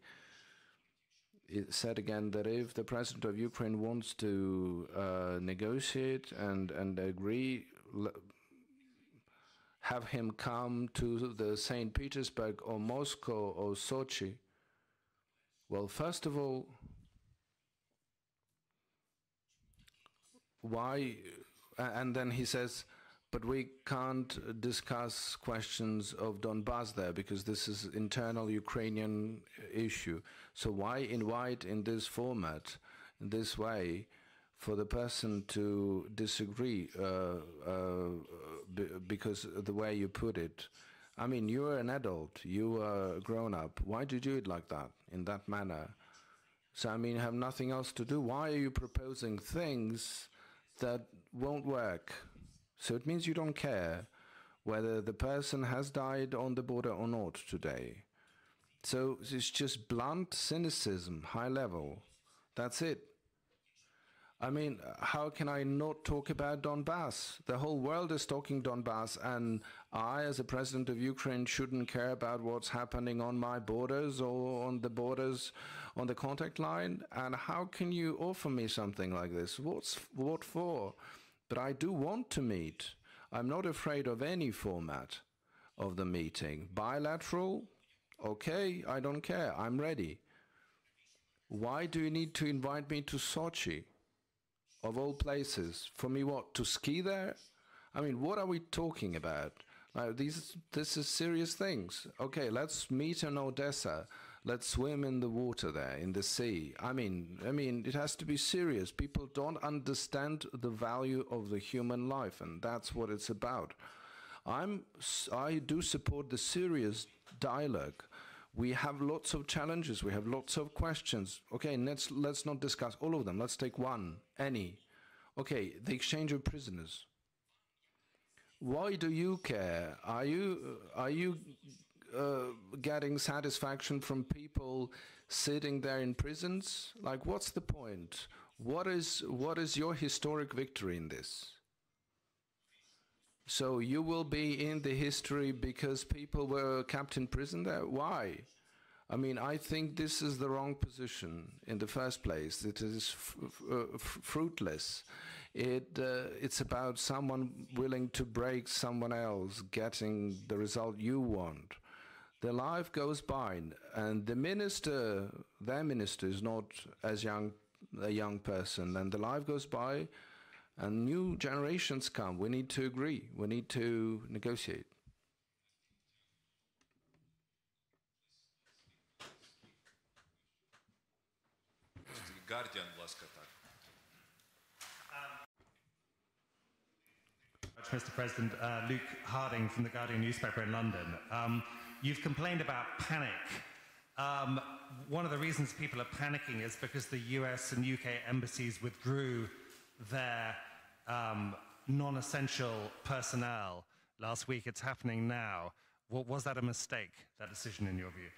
said again that if the president of Ukraine wants to negotiate and agree, have him come to the St. Petersburg or Moscow or Sochi. Well, first of all, why? And then he says, but we can't discuss questions of Donbass there because this is internal Ukrainian issue. So why invite in this format, in this way, for the person to disagree because of the way you put it? I mean, you are an adult, you are grown up. Why do you do it like that, in that manner? So, I mean, have nothing else to do. Why are you proposing things that won't work? So it means you don't care whether the person has died on the border or not today. So it's just blunt cynicism, high level. That's it. I mean, how can I not talk about Donbass? The whole world is talking Donbass, and I, as a president of Ukraine, shouldn't care about what's happening on my borders or on the borders, on the contact line? And how can you offer me something like this? What for? But I do want to meet. I'm not afraid of any format of the meeting. Bilateral? Okay, I don't care. I'm ready. Why do you need to invite me to Sochi? Of all places. For me, what? To ski there? I mean, what are we talking about? This is serious things. Okay, let's meet in Odessa. Let's swim in the water there, in the sea. I mean, it has to be serious. People don't understand the value of the human life, and that's what it's about. I do support the serious dialogue. We have lots of challenges. We have lots of questions. Okay, let's not discuss all of them. Let's take one, any. Okay, the exchange of prisoners. Why do you care? Are you getting satisfaction from people sitting there in prisons? Like, what's the point? What is your historic victory in this? So you will be in the history because people were kept in prison there? Why? I mean, I think this is the wrong position in the first place. It is fruitless. It's about someone willing to break someone else, getting the result you want. The life goes by, and the minister, their minister, is not as a young person, and the life goes by, and new generations come. We need to agree. We need to negotiate. Guardian, будь ласка, так. Mr. President, Luke Harding from the Guardian newspaper in London. You've complained about panic. One of the reasons people are panicking is because the US and UK embassies withdrew their non-essential personnel last week. It's happening now. Was that a mistake, that decision, in your view?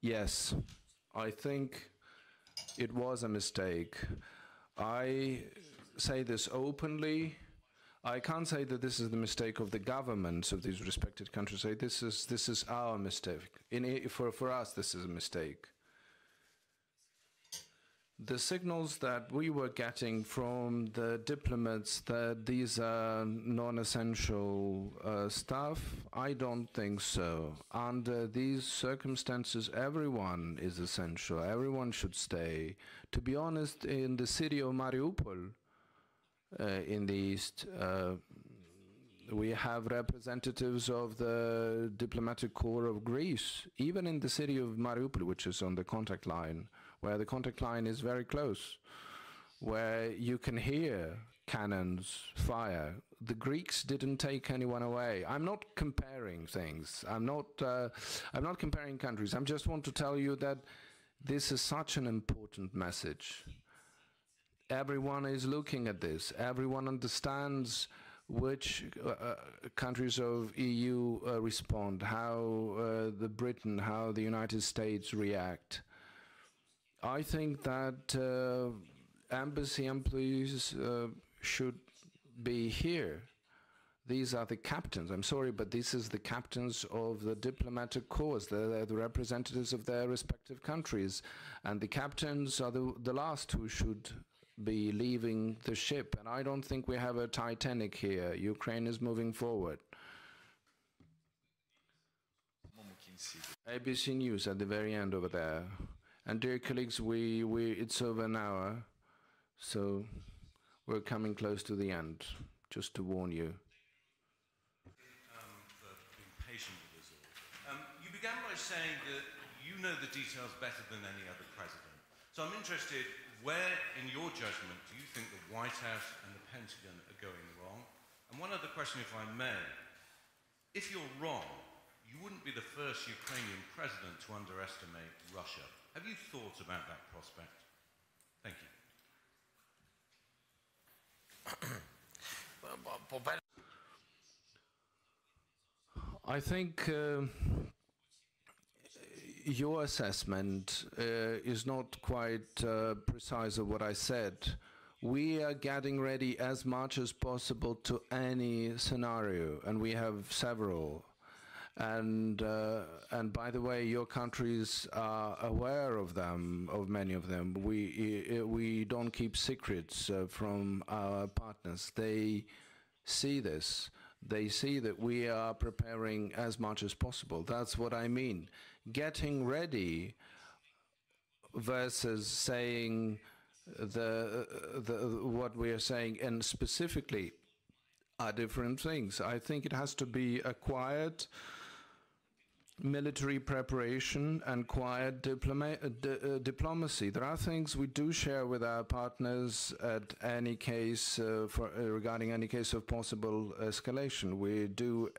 Yes, I think it was a mistake. I say this openly. I can't say that this is the mistake of the governments of these respected countries. Say this is our mistake. For us, this is a mistake. The signals that we were getting from the diplomats that these are non-essential stuff, I don't think so. Under these circumstances, everyone is essential. Everyone should stay. To be honest, in the city of Mariupol, in the east, we have representatives of the diplomatic corps of Greece, even in the city of Mariupol, which is on the contact line, where the contact line is very close, where you can hear cannons fire. The Greeks didn't take anyone away. I'm not comparing things. I'm not comparing countries. I just want to tell you that this is such an important message. Everyone is looking at this. Everyone understands which countries of EU respond, how how the United States react. I think that embassy employees should be here. These are the captains. I'm sorry, but this is the captains of the diplomatic corps. They're the representatives of their respective countries. And the captains are the last who should be leaving the ship. And I don't think we have a Titanic here. Ukraine is moving forward. ABC News at the very end over there. And dear colleagues, it's over an hour, so we're coming close to the end, just to warn you. For being patient with us all. You began by saying that you know the details better than any other president. So I'm interested, where, in your judgment, do you think the White House and the Pentagon are going wrong? And one other question, if I may. If you're wrong, you wouldn't be the first Ukrainian president to underestimate Russia. Have you thought about that prospect? Thank you. I think your assessment is not quite precise of what I said. We are getting ready as much as possible to any scenario, and we have several. And by the way, your countries are aware of them, of many of them. We don't keep secrets from our partners. They see this. They see that we are preparing as much as possible. That's what I mean. Getting ready versus saying what we are saying, and specifically, are different things. I think it has to be a quiet military preparation and quiet diplomacy. There are things we do share with our partners at any case regarding any case of possible escalation. We do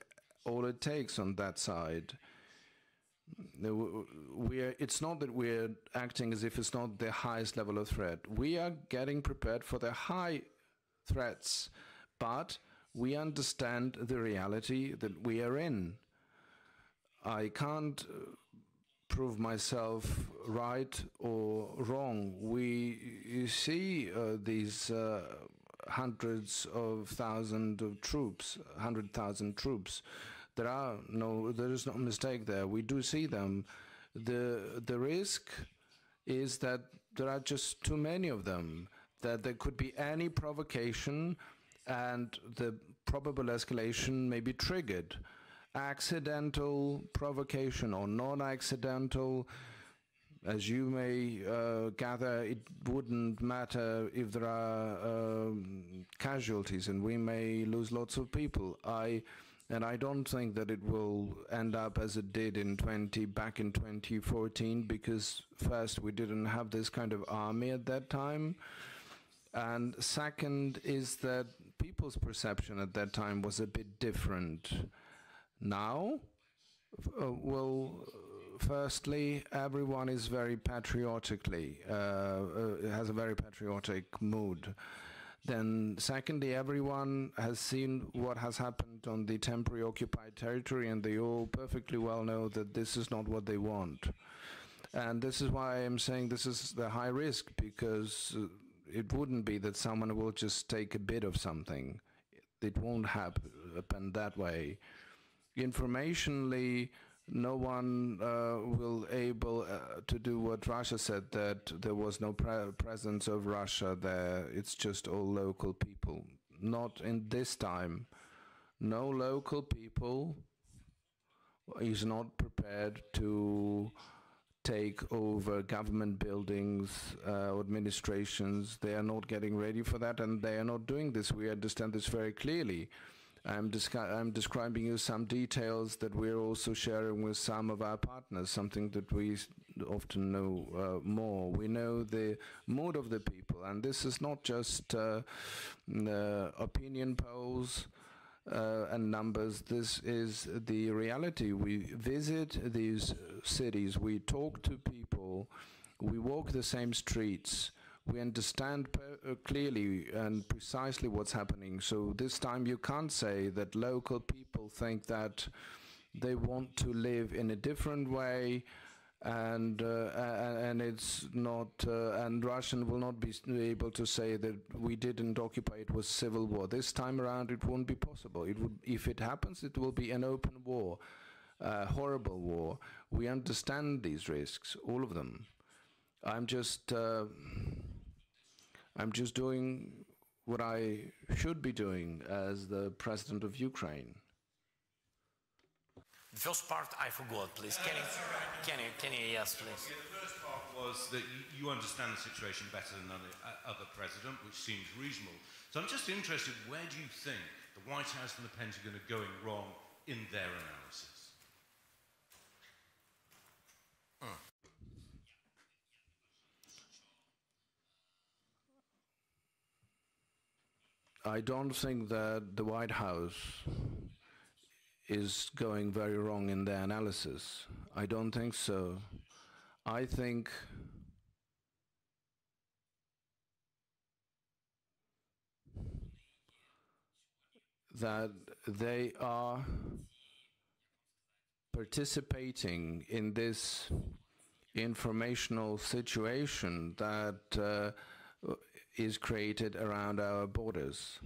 all it takes on that side. It's not that we're acting as if it's not the highest level of threat. We are getting prepared for the high threats, but we understand the reality that we are in. I can't prove myself right or wrong. We see these hundreds of thousands of troops, 100,000 troops. There is no mistake there. We do see them. The risk is that there are just too many of them, that there could be any provocation and the probable escalation may be triggered. Accidental provocation or non-accidental, as you may gather, it wouldn't matter if there are casualties, and we may lose lots of people. And I don't think that it will end up as it did back in 2014, because first, we didn't have this kind of army at that time. And second is that people's perception at that time was a bit different. Now, firstly, everyone is very has a very patriotic mood. then secondly, everyone has seen what has happened on the temporary occupied territory, and they all perfectly well know that this is not what they want. And this is why I'm saying this is the high risk, because it wouldn't be that someone will just take a bit of something. It won't happen that way. Informationally, no one will able to do what Russia said, that there was no presence of Russia there. It's just all local people. Not in this time. No local people is not prepared to take over government buildings, administrations. They are not getting ready for that, and they are not doing this. We understand this very clearly. I'm describing you some details that we're also sharing with some of our partners, something that we often know more. We know the mood of the people, and this is not just opinion polls and numbers. This is the reality. We visit these cities, we talk to people, we walk the same streets. We understand clearly and precisely what's happening. So this time you can't say that local people think that they want to live in a different way, and it's not, and Russian will not be able to say that we didn't occupy, it was civil war. This time around it won't be possible. It would, if it happens, it will be an open war, horrible war. We understand these risks, all of them. I'm just doing what I should be doing as the president of Ukraine. The first part I forgot, please. Can you, yes, please. Yeah, the first part was that you understand the situation better than other president, which seems reasonable. So I'm just interested, where do you think the White House and the Pentagon are going wrong in their analysis? I don't think that the White House is going very wrong in their analysis. I don't think so. I think that they are participating in this informational situation that is created around our borders.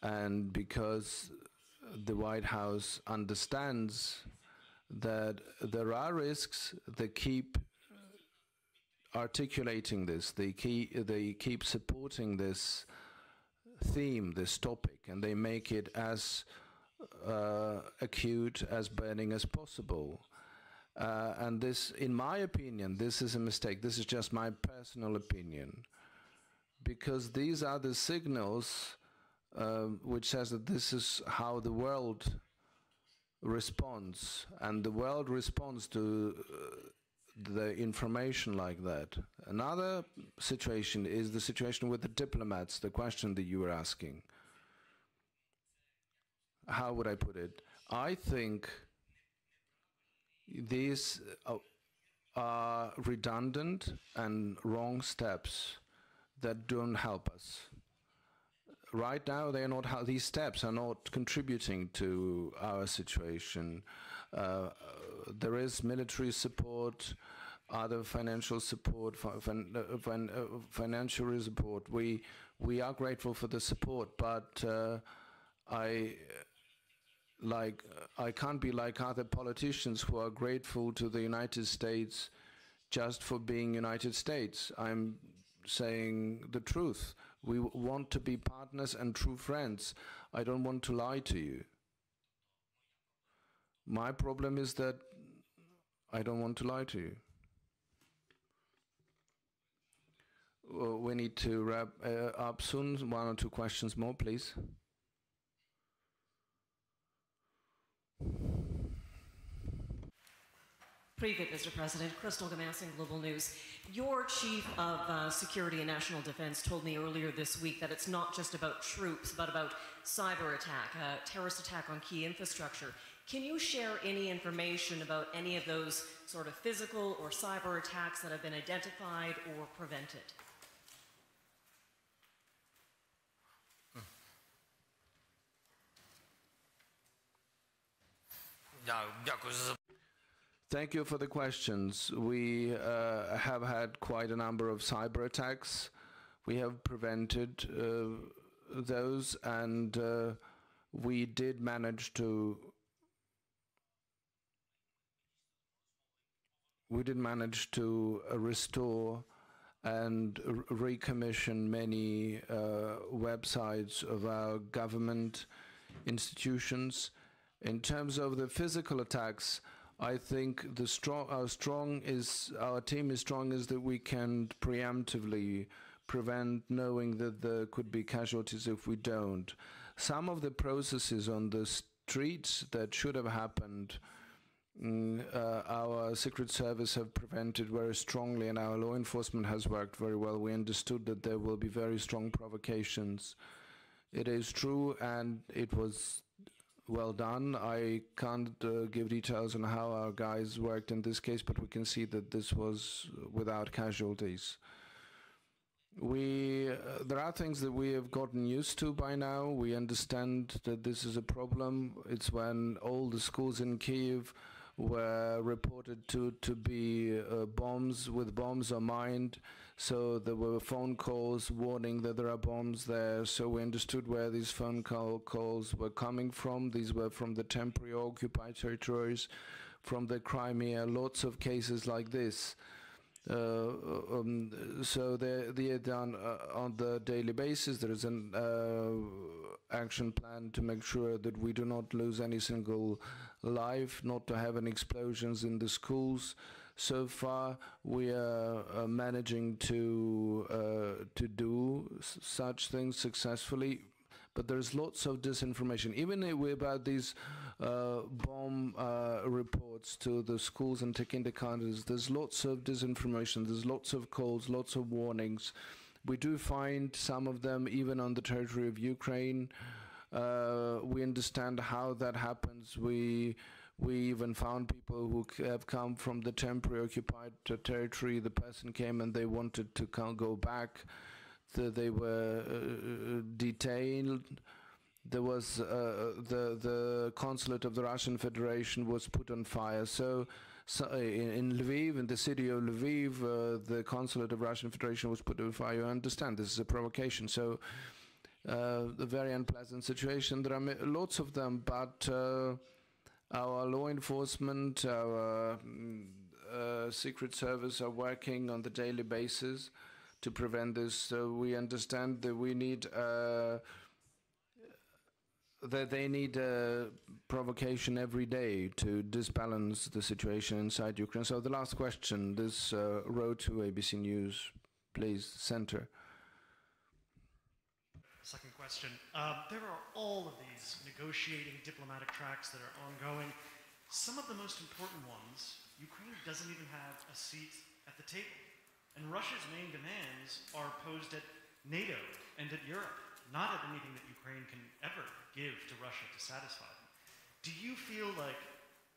And because the White House understands that there are risks, they keep articulating this, they keep supporting this theme, this topic, and they make it as acute, as burning as possible. And this, in my opinion, this is a mistake. This is just my personal opinion, because these are the signals which says that this is how the world responds, and the world responds to the information like that. Another situation is the situation with the diplomats, the question that you were asking. How would I put it? I think these are redundant and wrong steps that don't help us. Right now, they are not. These steps are not contributing to our situation. There is military support, other financial support, financial support. We are grateful for the support, but I can't be like other politicians who are grateful to the United States just for being United States. I'm saying the truth. We want to be partners and true friends. I don't want to lie to you. My problem is that I don't want to lie to you. We need to wrap up soon. One or two questions more, please. Привет, Mr. President. Crystal Gamassing, Global News. Your Chief of Security and National Defense told me earlier this week that it's not just about troops, but about cyber attack, terrorist attack on key infrastructure. Can you share any information about any of those sort of physical or cyber attacks that have been identified or prevented? Thank you for the questions. We have had quite a number of cyber attacks. We have prevented those, and we did manage to restore and recommission many websites of our government institutions. In terms of the physical attacks, I think our team is strong is that we can preemptively prevent, knowing that there could be casualties if we don't. Some of the processes on the streets that should have happened, our Secret Service have prevented very strongly, and our law enforcement has worked very well. We understood that there will be very strong provocations. It is true, and it was well done. I can't give details on how our guys worked in this case, but we can see that this was without casualties. There are things that we have gotten used to by now. We understand that this is a problem. It's when all the schools in Kyiv were reported to be bombs or mined. So there were phone calls warning that there are bombs there. So we understood where these phone calls were coming from. These were from the temporary occupied territories, from the Crimea, lots of cases like this. So they're done on the daily basis. There is an action plan to make sure that we do not lose any single life, not to have any explosions in the schools. So far, we are managing to do such things successfully. But there's lots of disinformation, even about these bomb reports to the schools and to kindergartens. There's lots of disinformation. There's lots of calls, lots of warnings. We do find some of them even on the territory of Ukraine. We understand how that happens. We even found people who have come from the temporary occupied territory. The person came and they wanted to go back. They were detained. There was the consulate of the Russian Federation was put on fire. So in Lviv, in the city of Lviv, the consulate of Russian Federation was put on fire. You understand, this is a provocation. So a very unpleasant situation. There are lots of them, but our law enforcement, our Secret Service are working on the daily basis to prevent this. So we understand that we need that they need provocation every day to disbalance the situation inside Ukraine. So the last question, this road to ABC News, please, center. Second question. There are all of these negotiating diplomatic tracks that are ongoing. Some of the most important ones, Ukraine doesn't even have a seat at the table. And Russia's main demands are posed at NATO and at Europe, not at anything that Ukraine can ever give to Russia to satisfy them. Do you feel like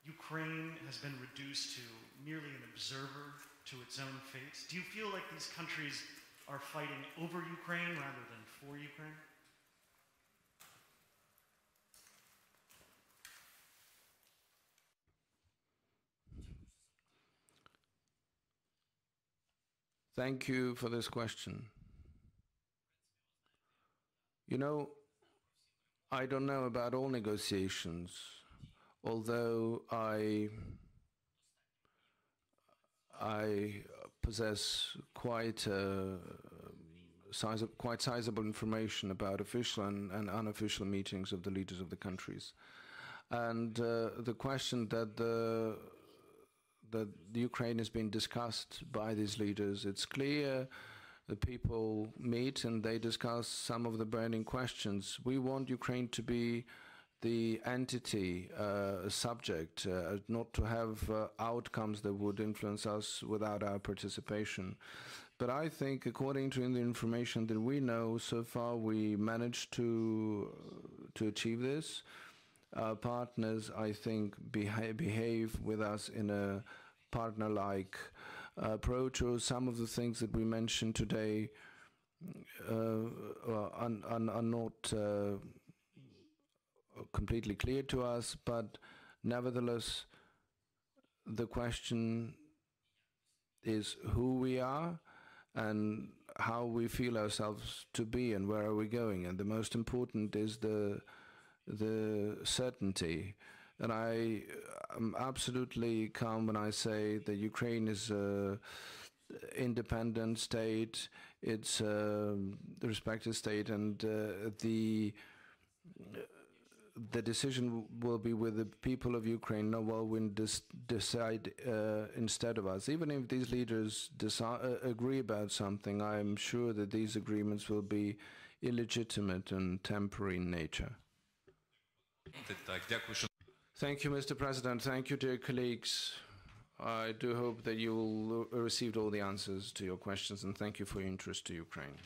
Ukraine has been reduced to merely an observer to its own fate? Do you feel like these countries are fighting over Ukraine rather than for Ukraine? Thank you for this question. You know, I don't know about all negotiations, although I possess quite sizable information about official and unofficial meetings of the leaders of the countries. And the question that the Ukraine has been discussed by these leaders, it's clear that people meet and they discuss some of the burning questions. We want Ukraine to be the entity, subject, not to have outcomes that would influence us without our participation. But I think, according to the information that we know, so far we managed to achieve this. Our partners, I think, behave with us in a partner-like approach, or some of the things that we mentioned today are not completely clear to us, but nevertheless the question is who we are and how we feel ourselves to be and where are we going. And the most important is the certainty. And I am absolutely calm when I say that Ukraine is an independent state, it's a respected state, and the decision will be with the people of Ukraine. No one will decide instead of us. Even if these leaders agree about something, I'm sure that these agreements will be illegitimate and temporary in nature. Thank you, Mr. President. Thank you, dear colleagues. I do hope that you will receive all the answers to your questions, and thank you for your interest to Ukraine.